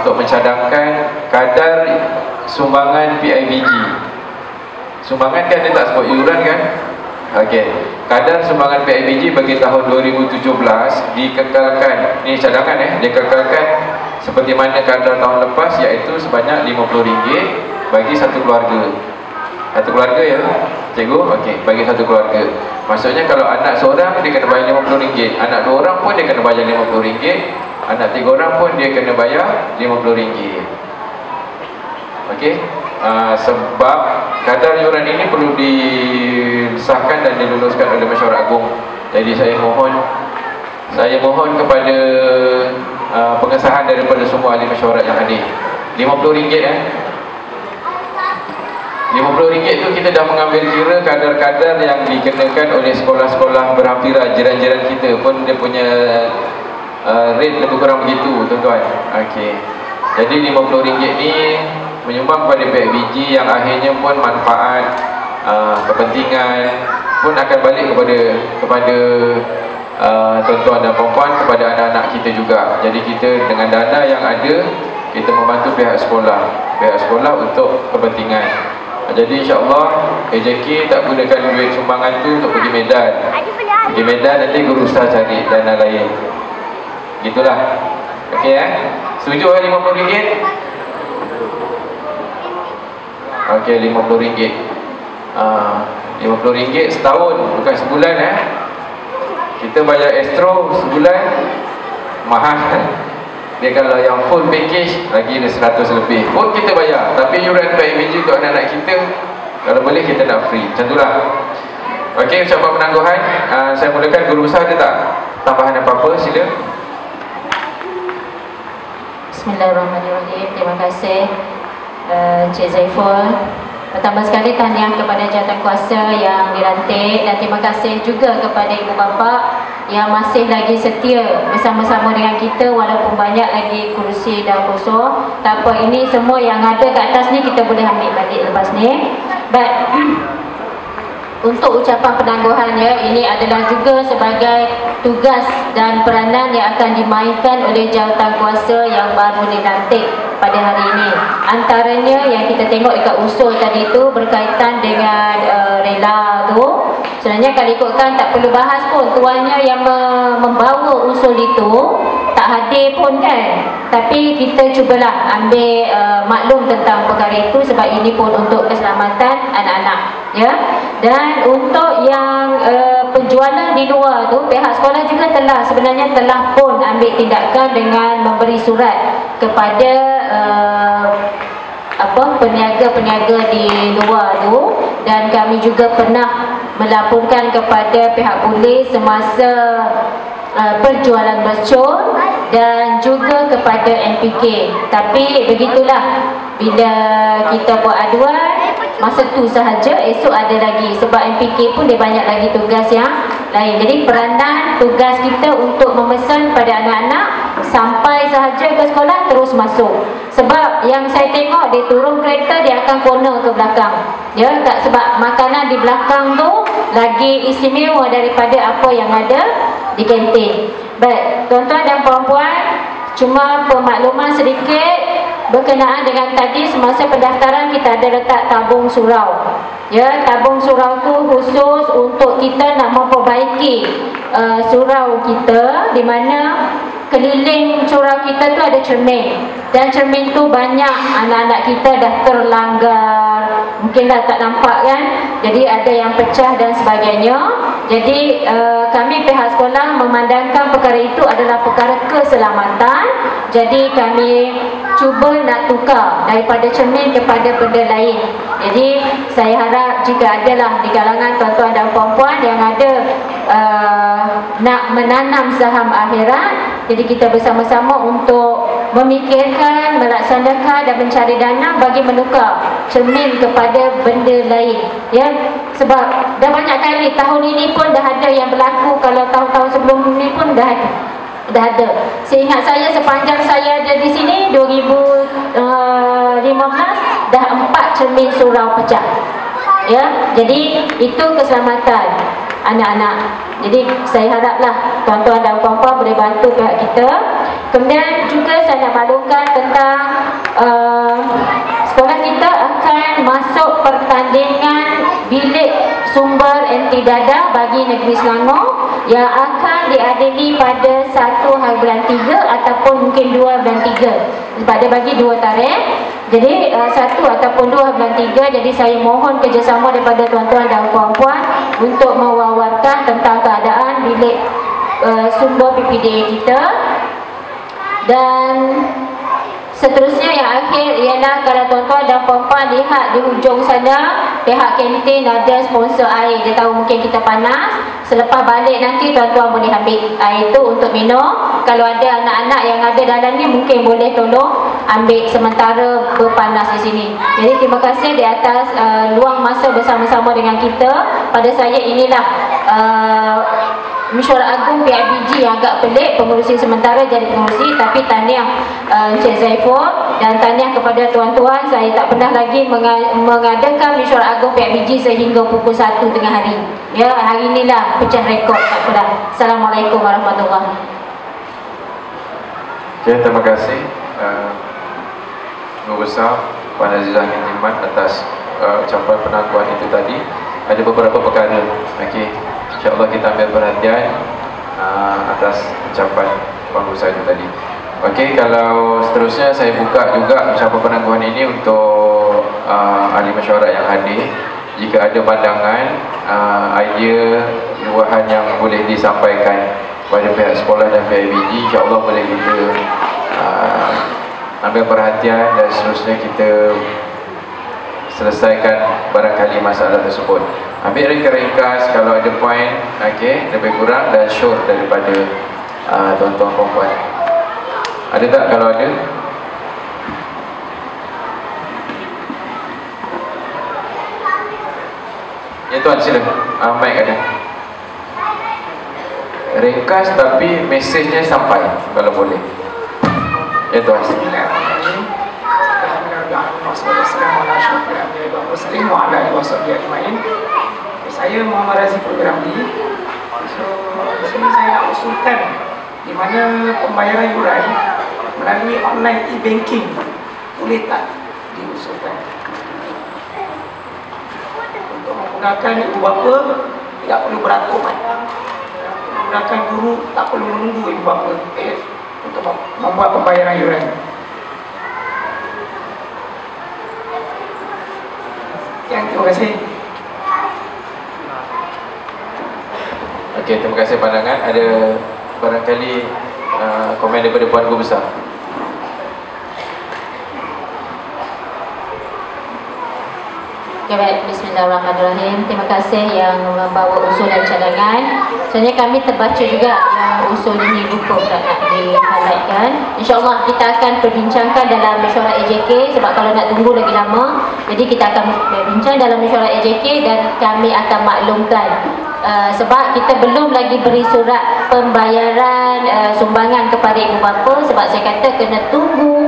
untuk mencadangkan kadar sumbangan PIBG. Sumbangan kan dia tak sebut iuran kan? Okey. Kadar sumbangan PIBG bagi tahun 2017 dikekalkan. Ni cadangan dikekalkan seperti mana kadar tahun lepas, iaitu sebanyak RM50 bagi satu keluarga. Satu keluarga ya. Cikgu? Okey, bagi satu keluarga. Maksudnya kalau anak seorang dia kena bayar RM50, anak 2 orang pun dia kena bayar RM50, anak 3 orang pun dia kena bayar RM50. Okey. Sebab kadar yuran ini perlu disahkan dan diluluskan oleh Mesyuarat Agung. Jadi saya mohon kepada pengesahan daripada semua ahli mesyuarat yang hadir. RM50 RM50 tu kita dah mengambil kira kadar-kadar yang dikenakan oleh sekolah-sekolah berhampiran. Jiran-jiran kita pun dia punya rate lebih kurang begitu, tuan-tuan. Okey. Jadi RM50 ni menyumbang kepada pihak biji yang akhirnya pun manfaat, kepentingan pun akan balik kepada tuan-tuan dan puan-puan, kepada anak-anak kita juga. Jadi kita dengan dana yang ada, kita membantu pihak sekolah untuk kepentingan. Jadi insya-Allah AJK tak gunakan duit sumbangan tu untuk pergi Medan. Pergi Medan nanti guru ustaz cari dana lain. Gitulah. Okey Setuju RM50? Okey, RM50. RM50 setahun, bukan sebulan Kita bayar Astro sebulan mahal. Dia kalau yang full package lagi ada 100 lebih pun kita bayar. Tapi yuran PIBG untuk anak-anak kita, kalau boleh kita nak free. Macam itulah. Okey, ucapan penangguhan. Saya mulakan. Guru besar ada tak tambahan apa-apa? Sila. Bismillahirrahmanirrahim. Terima kasih Encik Zaiful. Pertama sekali tahniah kepada jawatankuasa yang dilantik, dan terima kasih juga kepada ibu bapa yang masih lagi setia bersama-sama dengan kita walaupun banyak lagi kursi dah kosong. Tak apa, ini semua yang ada kat atas ni kita boleh ambil balik lepas ni. But untuk ucapan penangguhannya, ini adalah juga sebagai tugas dan peranan yang akan dimainkan oleh jawatankuasa yang baru dilantik pada hari ini. Antaranya yang kita tengok dekat usul tadi tu berkaitan dengan rela tu. Sebenarnya kalau ikutkan tak perlu bahas pun, tuannya yang membawa usul itu tak hadir pun kan. Tapi kita cubalah ambil maklum tentang perkara itu sebab ini pun untuk keselamatan anak-anak, ya. Dan untuk yang penjualan di luar tu, pihak sekolah juga sebenarnya telah pun ambil tindakan dengan memberi surat kepada peniaga-peniaga di luar tu, dan kami juga pernah melaporkan kepada pihak polis semasa perjualan mercon dan juga kepada NPK. Tapi begitulah, bila kita buat aduan masa tu sahaja, esok ada lagi sebab NPK pun dia banyak lagi tugas yang lain. Jadi peranan tugas kita untuk memesan pada anak-anak sampai sahaja ke sekolah terus masuk. Sebab yang saya tengok dia turun kereta dia akan corner ke belakang. Ya, tak, sebab makanan di belakang tu lagi istimewa daripada apa yang ada di kantin. Baik, tuan-tuan dan puan-puan, cuma pemakluman sedikit berkenaan dengan tadi semasa pendaftaran kita ada letak tabung surau. Ya, tabung surau tu khusus untuk kita nak memperbaiki surau kita, di mana keliling surau kita tu ada cermin, dan cermin tu banyak anak-anak kita dah terlanggar, mungkin dah tak nampak kan, jadi ada yang pecah dan sebagainya. Jadi kami pihak sekolah memandangkan perkara itu adalah perkara keselamatan. Jadi kami cuba nak tukar daripada cermin kepada benda lain. Jadi saya harap jika adalah di kalangan tuan-tuan dan puan-puan yang ada nak menanam saham akhirat, jadi kita bersama-sama untuk memikirkan, melaksanakan dan mencari dana bagi menukar cermin kepada benda lain, ya. Sebab dah banyak kali tahun ini pun dah ada yang berlaku, kalau tahun-tahun sebelum ini pun dah ada. Seingat saya sepanjang saya ada di sini 2015 dah 4 cermin surau pecah. Ya, jadi itu keselamatan anak-anak. Jadi saya haraplah tuan-tuan dan puan-puan boleh bantu pihak kita. Kemudian juga saya nak maklumkan tentang sekolah kita akan masuk pertandingan bilik sumber anti dadah bagi negeri Selangor yang akan diadili pada 1 hari bulan 3 ataupun mungkin 2 bulan 3. Sebab dia bagi 2 tarikh. Jadi 1 ataupun 2 bulan 3. Jadi saya mohon kerjasama daripada tuan-tuan dan puan-puan untuk mewawarkan tentang keadaan bilik sumber PPDA kita. Dan seterusnya yang akhir ialah kalau tuan-tuan dan puan-puan lihat di hujung sana, pihak kantin ada sponsor air. Dia tahu mungkin kita panas. Selepas balik nanti tuan-tuan boleh ambil air itu untuk minum. Kalau ada anak-anak yang ada dalam ni mungkin boleh tolong ambil sementara berpanas di sini. Jadi terima kasih di atas luang masa bersama-sama dengan kita. Pada saya inilah Mesyuarat Agung PIBG yang agak pelik, pengurusi sementara jadi pengurusi, tapi tahniah Encik Zaiful dan tahniah kepada tuan-tuan. Saya tak pernah lagi mengadakan Mesyuarat Agung PIBG sehingga pukul 1 tengah hari. Ya, hari inilah pecah rekod, tak pernah. Assalamualaikum warahmatullahi wabarakatuh. Okay, terima kasih Guru Besar Puan Azizah bin Jimat atas ucapan penangguhan itu tadi. Ada beberapa perkara, okey, insyaAllah kita ambil perhatian atas ucapan Puan Guru Besar itu tadi. Okey, kalau seterusnya saya buka juga ucapan penangguhan ini untuk ahli mesyuarat yang hadir. Jika ada pandangan, idea, luahan yang boleh disampaikan kepada pihak sekolah dan PIBG, insyaAllah boleh kita ambil perhatian dan seterusnya kita selesaikan barangkali masalah tersebut. Ambil ringkas-ringkas kalau ada poin, okey, lebih kurang dan short daripada tuan-tuan perempuan. Ada tak kalau ada? Ya tuan, sila. Mic ada. Ringkas tapi mesejnya sampai kalau boleh. Ya tuan. Saya Muhammad Razif Ramli. So, di sini saya nak usulkan di mana pembayaran yuran melalui online e-banking boleh tak diusulkan untuk menggunakan ibu bapa tidak perlu beratur, menggunakan guru tak perlu menunggu ibu bapa untuk membuat pembayaran yuran. Terima kasih. Okey, terima kasih pandangan. Ada barangkali komen daripada Puan Guru Besar. Okay, baik. Bismillahirrahmanirrahim. Terima kasih yang membawa usul dan cadangan. Sebenarnya kami terbaca juga yang usul ini lupa tak nak di-highlightkan. InsyaAllah kita akan perbincangkan dalam mesyuarat AJK sebab kalau nak tunggu lagi lama. Jadi kita akan berbincang dalam mesyuarat AJK dan kami akan maklumkan. Sebab kita belum lagi beri surat pembayaran sumbangan kepada ibu bapa sebab saya kata kena tunggu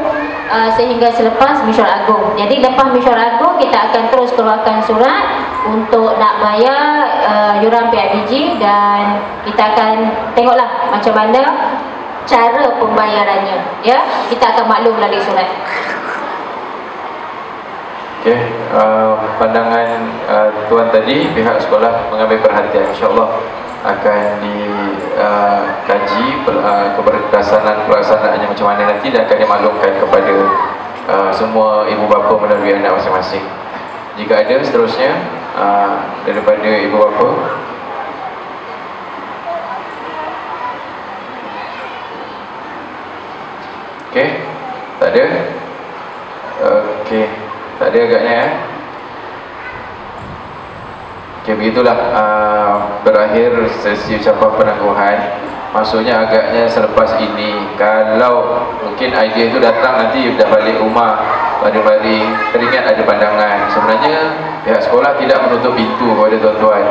sehingga selepas mesyuarat agung. Jadi lepas mesyuarat agung kita akan terus keluarkan surat untuk nak bayar yuran PIBG dan kita akan tengoklah macam mana cara pembayarannya. Ya, kita akan maklum melalui surat. Okey, pandangan tuan tadi pihak sekolah mengambil perhatian, insyaAllah akan dikaji pelaksanaannya macam mana nanti dan akan dimaklumkan kepada semua ibu bapa melalui anak masing-masing. Jika ada seterusnya daripada ibu bapa. Okey, tak ada. Okey, tak ada agaknya ya. Okey, begitulah berakhir sesi ucapan penangguhan. Maksudnya agaknya selepas ini kalau mungkin idea itu datang nanti dah balik rumah baring-baring teringat ada pandangan. Sebenarnya pihak sekolah tidak menutup pintu kepada tuan-tuan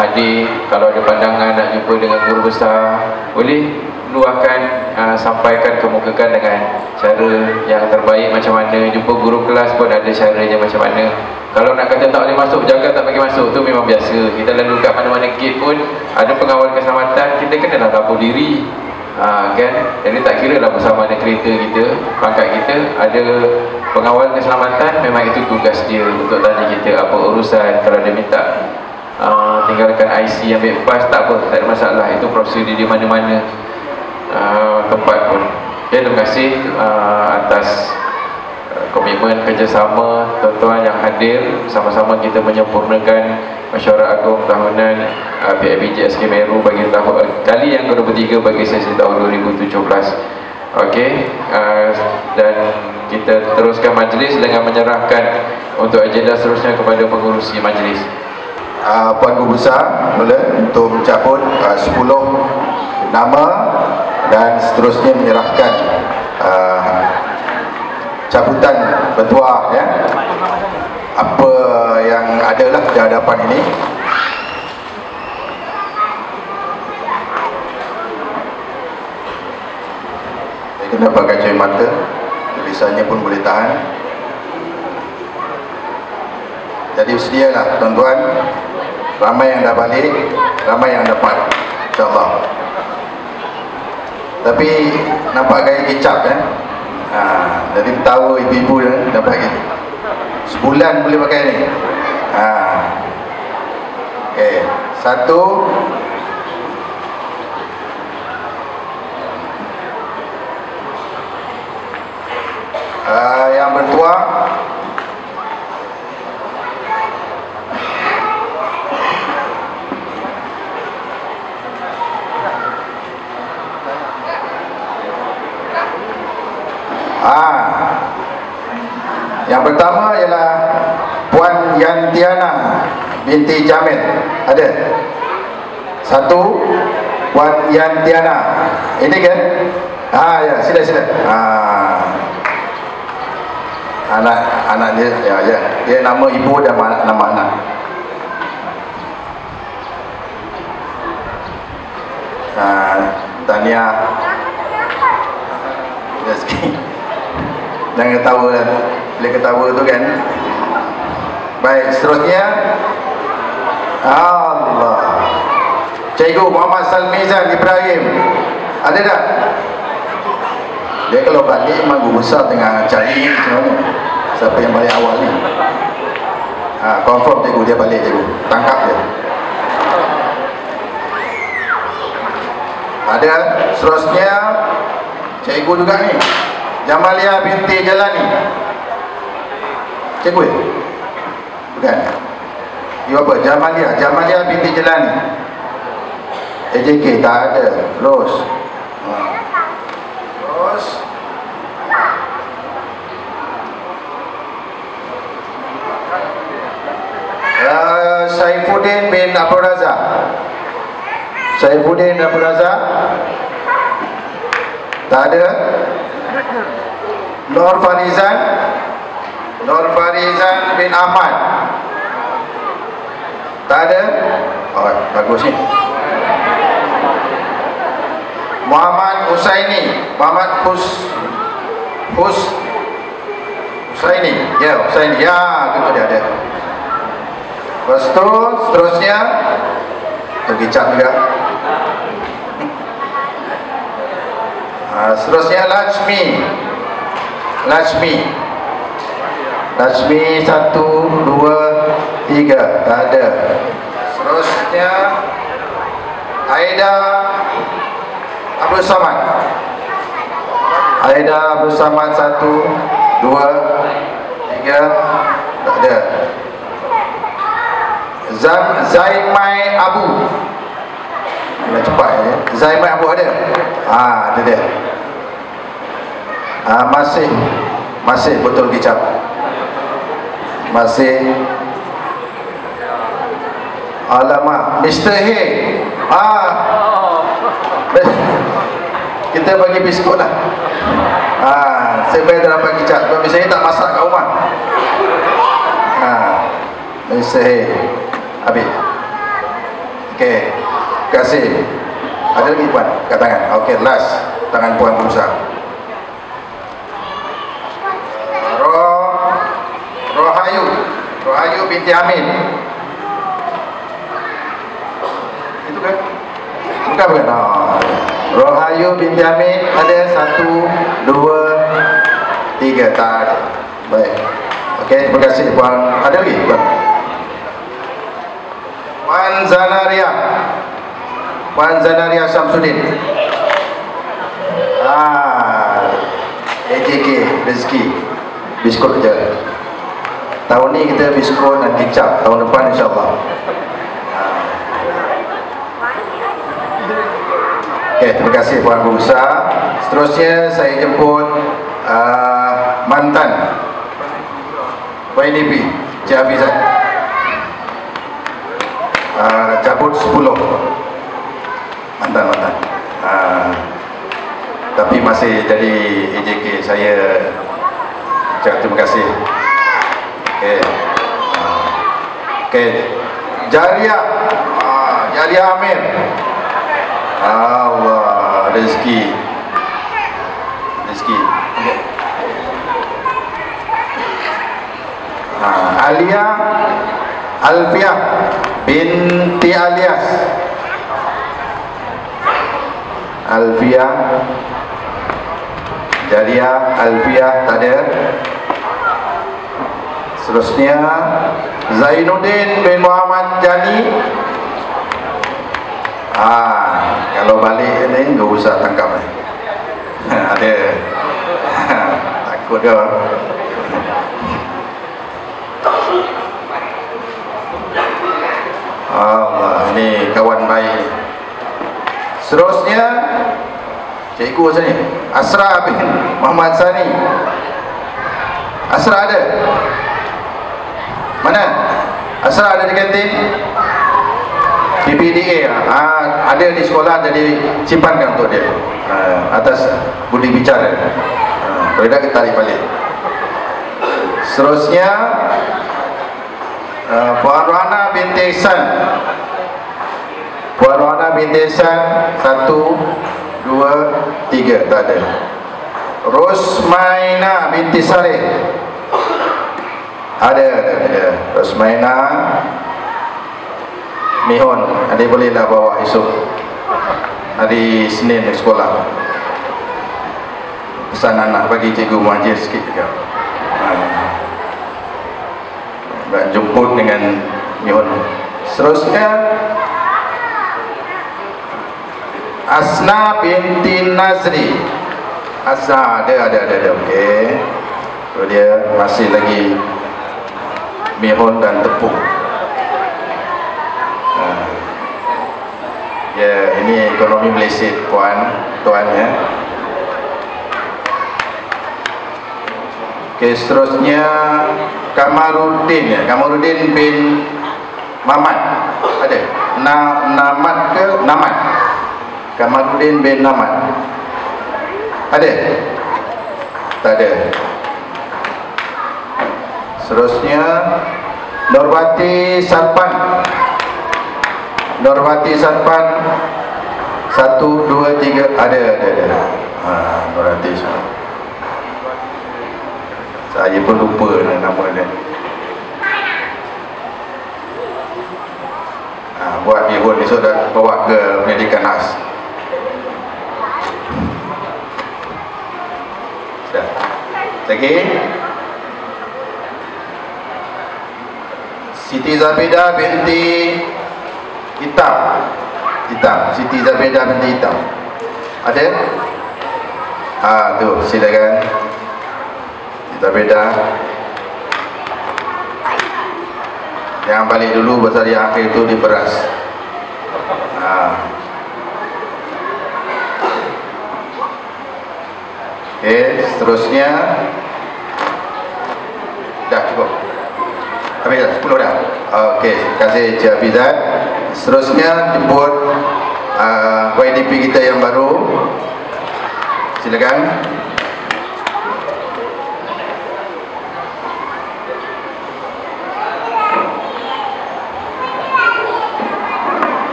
hadir. Kalau ada pandangan nak jumpa dengan guru besar, boleh luahkan, sampaikan, kemukakan dengan cara yang terbaik macam mana. Jumpa guru kelas pun ada caranya macam mana. Kalau nak kata tak boleh masuk, jaga tak bagi masuk, tu memang biasa. Kita lalu kat mana-mana gate pun ada pengawal keselamatan, kita kenalah lapor diri, kan? Jadi tak kira lah bersama mana kereta kita, pangkat kita, ada pengawal keselamatan, memang itu tugas dia untuk tanya kita apa urusan. Kalau dia minta tinggalkan IC, ambil pas, tak apa, tak ada masalah. Itu prosedur di mana-mana tempat pun. Okay, terima kasih atas komitmen kerjasama tuan-tuan yang hadir. Sama-sama kita menyempurnakan mesyuarat agung tahunan PIBG SK Meru bagi tahun kali yang ke-23 bagi sesi tahun 2017. Okey, dan kita teruskan majlis dengan menyerahkan untuk agenda seterusnya kepada pengurusi majlis. Puan Guru Besar mula untuk mencabut 10 nama dan seterusnya menyerahkan cabutan bertuah ya. Apa yang adalah di hadapan ini. Saya kena pakai cermin mata, tulisannya pun boleh tahan. Jadi sedialah tuan-tuan, ramai yang dah balik, ramai yang dapat, insyaAllah. Tapi nampak gaya kicap ya. Jadi ketawa ibu-ibu dapat gitu. Sebulan boleh pakai ni. Okey, satu. Yang bertuah yang pertama ialah Puan Yantiana binti Jamil. Ada? Satu, Puan Yantiana. Ini kan? Ya, sila. Anak dia, ya. Dia nama ibu dan nama anak. Tahniah. Jangan ketawa lah. Bila ketawa tu kan. Baik, seterusnya Allah, Cikgu Muhammad Salmizan Ibrahim. Ada tak? Dia kalau balik memang Guru Besar tengah cari macam mana, siapa yang balik awal ni. Confirm cikgu dia balik, cikgu tangkap dia. Ada. Seterusnya cikgu juga ni, Jamalia binti Jalani. Cikgu ya? Bukan. You apa? Jamalia binti Jalani. AJK tak ada. Terus Saifuddin bin Abdul Razak. Saifuddin Abdul Razak tak ada. Nur Farizan bin Ahmad tak ada. Oh, bagus ni. Muhammad Husaini, Husaini. Ya, Husaini. Ya, itu dia ada. Lepas tu seterusnya terkicap juga. Seterusnya Lachmi 1, 2, 3 tak ada. Seterusnya Aida Abdul Samad 1, 2, 3 tak ada. Zaimai Abu. Bila cepat ya. Zaimai Abu ada? Ada dia. Masih betul kicap. Masih. Alamak, Mr. Hey. Kita bagi biskut lah. Saya bayar dah dapat kicap. Tapi saya tak masak kat rumah. Mr. Hey. Habis. Okey. Terima kasih. Ada lagi puan kat tangan. Okey, last tangan puan berusaha. Rohayu binti Amin. Itu kan? Bukan. Rohayu binti Amin ada 1, 2, 3 tak ada. Baik. Okey, terima kasih puan. Ada lagi puan? Puan Zanaria Syamsuddin. AJK Rezeki biskut je. Tahun ni kita biskut dan kicap, tahun depan insyaAllah. Okay, terima kasih Puan Guru Besar. Seterusnya saya jemput mantan YDP Cik Hafizat, cabut 10 mantan tapi masih jadi AJK. Saya ucap terima kasih. Jariah Amir, Allah rezeki. Alia Alfiah binti Alias. Alfiah, Jariah Alfiah tak ada. Seterusnya Zainuddin bin Muhammad Jani. Kalau balik ni enggak usah tangkap ni. Ada. Takut ke? Allah, ini kawan baik. Seterusnya cikgu sini, Asra bin Muhammad Sani. Asra ada? Mana? Asra ada di kantin? PPDA ada di sekolah, jadi simpankan untuk dia atas budi bicara. Kalau dah kita tarik balik. Seterusnya Puan Rohana binti Ihsan. Puan Rohana binti Ihsan 1, 2, 3 tak ada. Rosmaina binti Sareh. Ada. Rosmaina Mihon, adik bolehlah bawa esok hari Senin di sekolah. Pesan anak bagi cikgu mengajar sikit juga. Jemput dengan Mihon. Seterusnya Asna binti Nazri. Asna ada. Okey. So dia masih lagi Mihon dan tepung. Ya, ini ekonomi meleset tuan ya. Okey, seterusnya Kamaruddin bin Mamat. Ada? Namat ke Namat? Kamaruddin bin Namat. Ada? Tak ada. Seterusnya Norwati Sarpan. 1, 2, 3 ada. Norwati Sarpan. Saya pun lupa nama dia. Buat bihun esok dah bawa ke pendidikan khas. Sudah. Lagi Siti Zabida binti Hitam. Siti Zabida binti Hitam. Ada? Tu silakan. Kita beda. Yang balik dulu pasal yang akhir itu di beras. Okey, seterusnya dah cukup. Habis dah, 10 dah. Okey, terima kasih Cik Hafizat. Seterusnya jemput YDP kita yang baru. Silakan.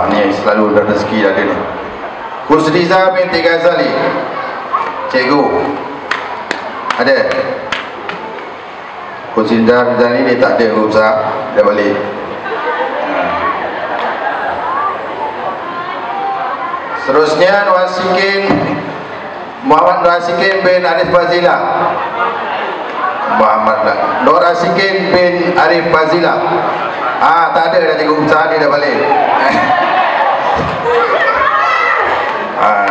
Ni selalu ada rezeki ada ni. Husniza binti Ghazali. Cikgu ada? Husniza binti Ghazali dia tak ada usaha, dia balik. Seterusnya Muhammad Rasikin bin Arif Fazila. Nur Rasikin bin Arif Fazila. Tak ada dah cikgu usaha, dia dah balik.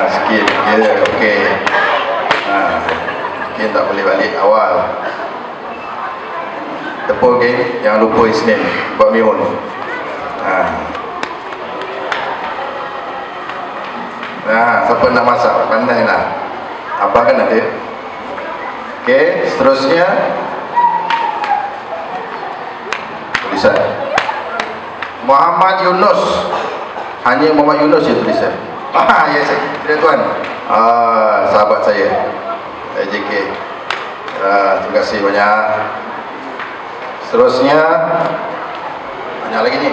sikit. Ya, okey. Mungkin tak boleh balik awal. Tepuk okey, jangan lupa Isnin buat mihun. Siapa nak masak? Pandai lah. Abah kan ada. Okey, seterusnya tulisan Muhammad Yunus. Hanya Muhammad Yunus je tulisan. Ya saya tuan. Sahabat saya AJK. Terima kasih banyak. Seterusnya banyak lagi ni.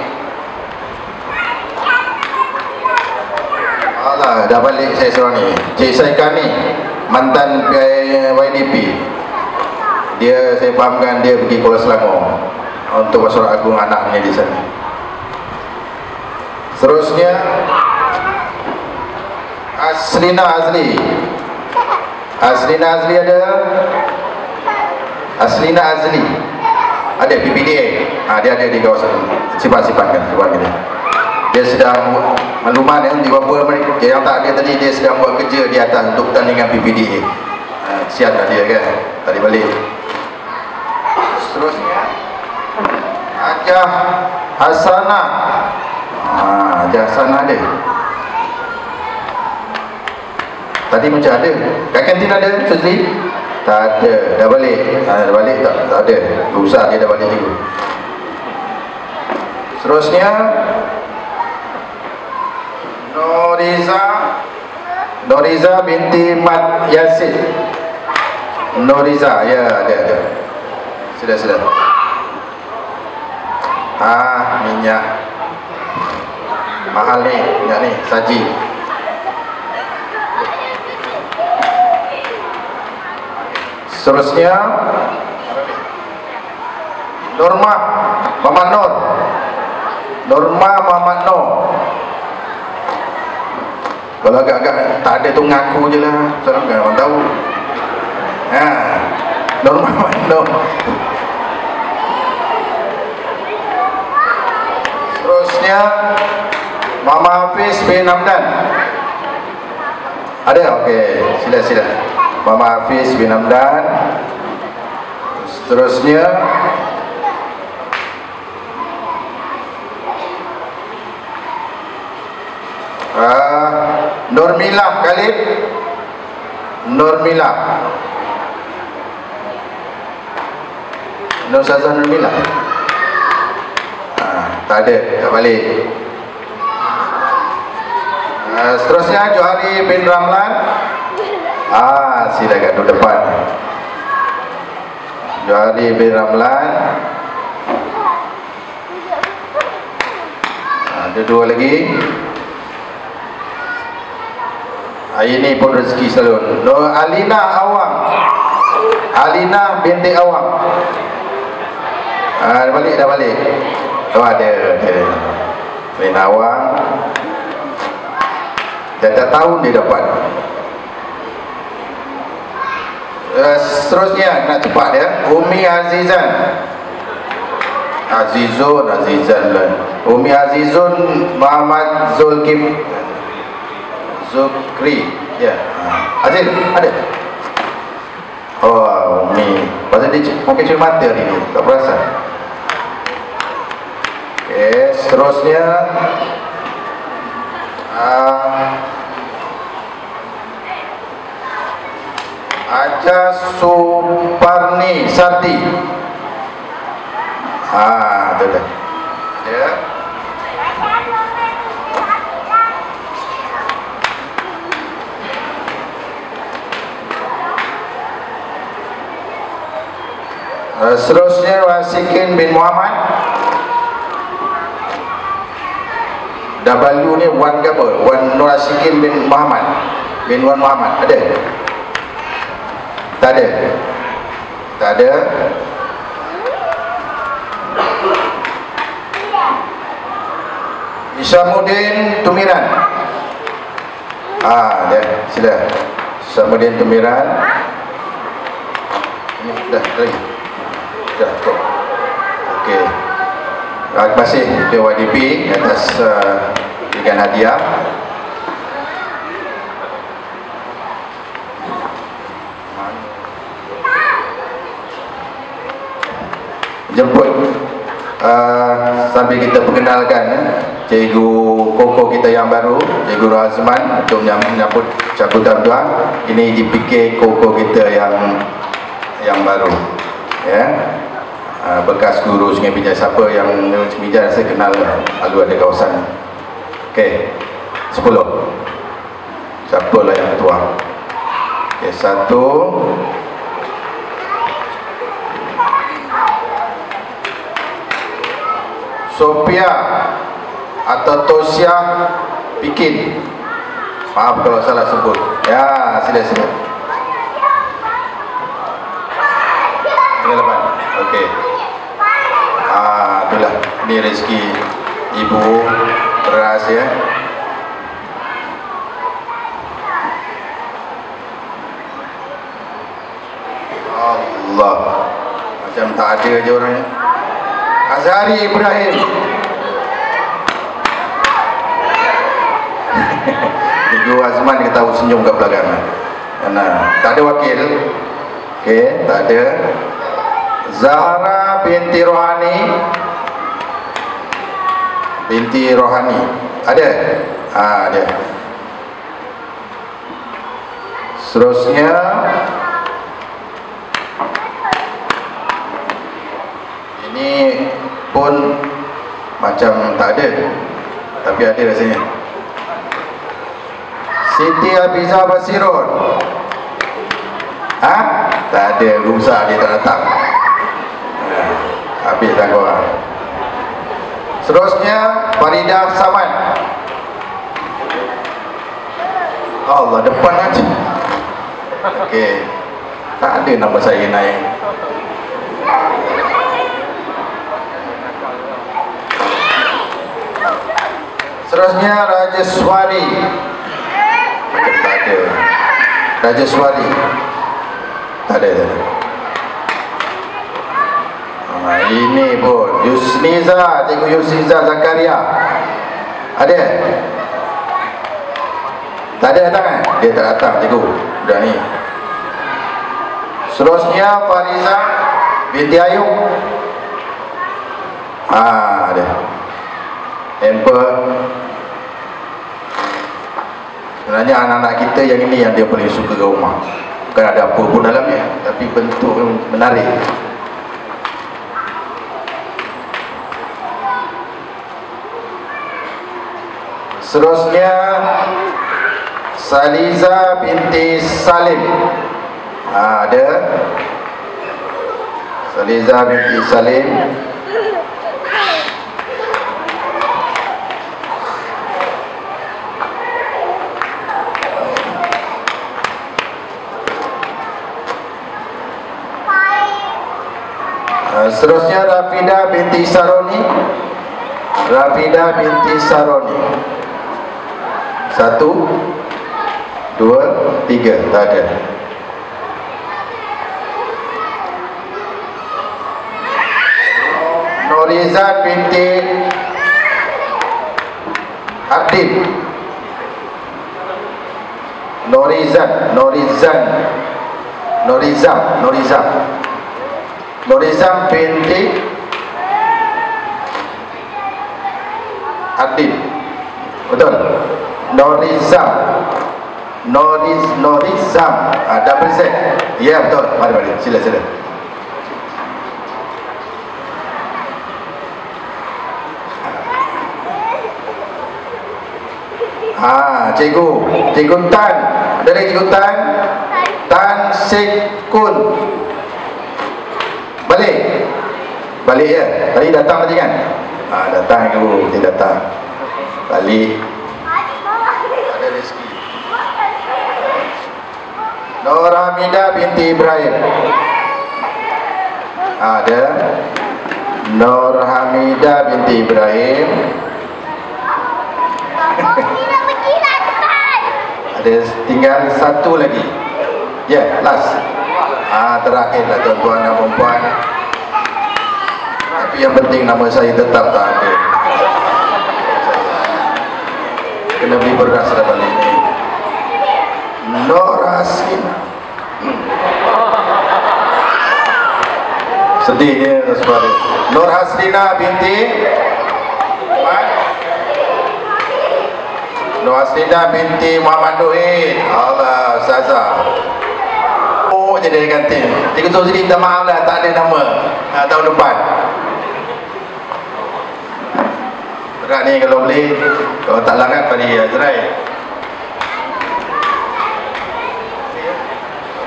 Alah, dah balik saya seorang ni. Cik Saikan ni mantan YDP. Dia, saya fahamkan dia pergi Kuala Selangor untuk Masyarakat Agung anaknya di sana. Seterusnya Aslina Azli. Aslina Azli ada? Aslina Azli ada PPDA. Dia ada di kawasan simpan-simpankan dia. Dia sedang makluman di beberapa mereka yang tak ada tadi, dia sedang buat kerja di atas untuk pertandingan PPDA. Kesian dah dia kan, tadi balik. Seterusnya Hajah Hasanah. Hajah Hasanah ada. Tadi macam ada. Kat kantin ada Suzli? Tak ada. Dah balik. Dah balik tak ada. Berusaha dia dah balik juga. Seterusnya Noriza binti Mat Yasin. Noriza, ya ada. Sudah. Minyak mahal ni, minyak ni, saji. Seterusnya Norma Muhammad Nur. Norma Muhammad Nur. Kalau agak-agak tak ada tu ngaku je lah. Sekarang kan orang tahu. Norma Muhammad Nur. Seterusnya Mama Hafiz bin Hamdan. Ada? Okey, sila. Mama Hafiz bin Hamdan. Seterusnya Nurmilah Khalid. Nurmilah. Nursaza Nurmilah. Tak ada, tak balik. Seterusnya Johari bin Ramlan. Sila kat depan. Johari bin Ramlan. Ada dua lagi. Ini pun rezeki selalu. Alina Awang. Alina binti Awang. Dah balik. Ada. Alina Awang. Dah tahun dia dapat. Seterusnya nak cepat dia. Umi Azizan. Azizan lah. Umi Azizun Muhammad Zukri. Ya. Aziz ada. Umi. Pasal dia pakai cermata hari ni, tak perasan. Okey, seterusnya Aja Suparni Sarti. Ada. Ya. Seterusnya Wasikin bin Muhammad. W ni Wan ke apa? Wan Wasikin bin Muhammad. Bin Wan Muhammad. Ada? Tak ada. Isamuddin Tumiran. Dia. Sila. Isamuddin Tumiran. Ini dah lagi. Dah cukup. Okey. Terima kasih ke YDP atas berikan hadiah. sambil kita perkenalkan Cikgu Koko kita yang baru, Cikgu Razman, untuk menyambut cabutan tuan. Ini GPK Koko kita yang baru, ya. Bekas guru Sungai Bijak. Siapa yang Sungai Bijak saya kenal, lalu ada kawasan. Okey, 10. Siapalah yang ketua? Okey, 1. Sophia atau Tosia Bikin. Maaf kalau salah sebut. Ya, sila. Tinggal 8. Okey. Itulah. Ini rezeki ibu beras, ya. Allah. Macam tak ada je orangnya. Azhari Ibrahim. Cikgu Azman kita tahu senyum kat belakang. Tak ada wakil. Okey, tak ada. Zahra binti Rohani. Ada? Ada. Seterusnya ini pun macam tak ada, tapi ada rasanya. Siti Abizah Basirun. Tak ada, rusak dia tak datang. Habislah korang. Seterusnya Faridah Samad. Allah, depan aja. Okey, tak ada nama saya naik. Seterusnya Rajeswari. Macam tak ada. Rajeswari. Tak ada. Ini pun Yusniza, Cikgu Yusniza Zakaria. Ada? Tak ada datang kan? Dia tak datang, cikgu. Sudah ni. Seterusnya Fariza binti Ayub. Ada. Hamper. Sebenarnya anak-anak kita yang ini yang dia paling suka ke rumah. Bukan ada apa pun dalamnya, tapi bentuk menarik. Seterusnya Saliza binti Salim. Ada. Saliza binti Salim. Seterusnya Rafidah binti Saroni. Rafidah binti Saroni. 1, 2, 3. Tak ada. Norizan binti Ardin. Norizam binti Ardin. Betul? Norizam. Double Z. Ya, betul. Mari. Sila. Cikgu Tan. Ada lagi Cikgu Tan? Tan Sekun. Balik ya. Tadi datang tadi kan? Datang ibu, dia datang. Balik. Ada rezeki. Nur Hamidah binti Ibrahim. Ada. Nur Hamidah binti Ibrahim. Ada tinggal satu lagi. Ya, last. Terakhirlah tuan-tuan dan puan-puan. Tapi yang penting nama saya tetap tak ada. Kena beli beras dah balik ni. Norasin. Sedihnya saudara. Nur Haslina binti Nur Aslina binti Muhammad Nuhin. Allah, Ustazah. Oh, jadi ganti. Cikgu tu sini minta maaf lah, tak ada nama tahun depan. Berat ni kalau boleh, kalau tak larat pada Azrai.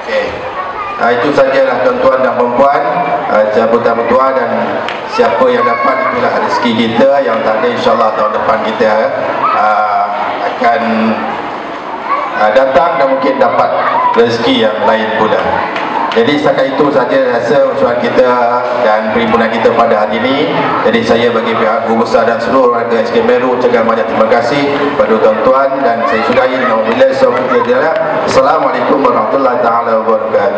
Okey. Itu sajalah tuan-tuan dan perempuan, jabatan bertuah, dan siapa yang dapat itulah rezeki kita, yang tak ada insya-Allah tahun depan kita akan datang dan mungkin dapat rezeki yang lain pula. Jadi setakat itu saja rasa usaha kita dan perhimpunan kita pada hari ini. Jadi saya bagi pihak guru besar dan seluruh warga SK Meru ucapkan banyak terima kasih kepada tuan-tuan, dan saya sudahi dengan wabillahi taufiq. Assalamualaikum warahmatullahi taala wabarakatuh.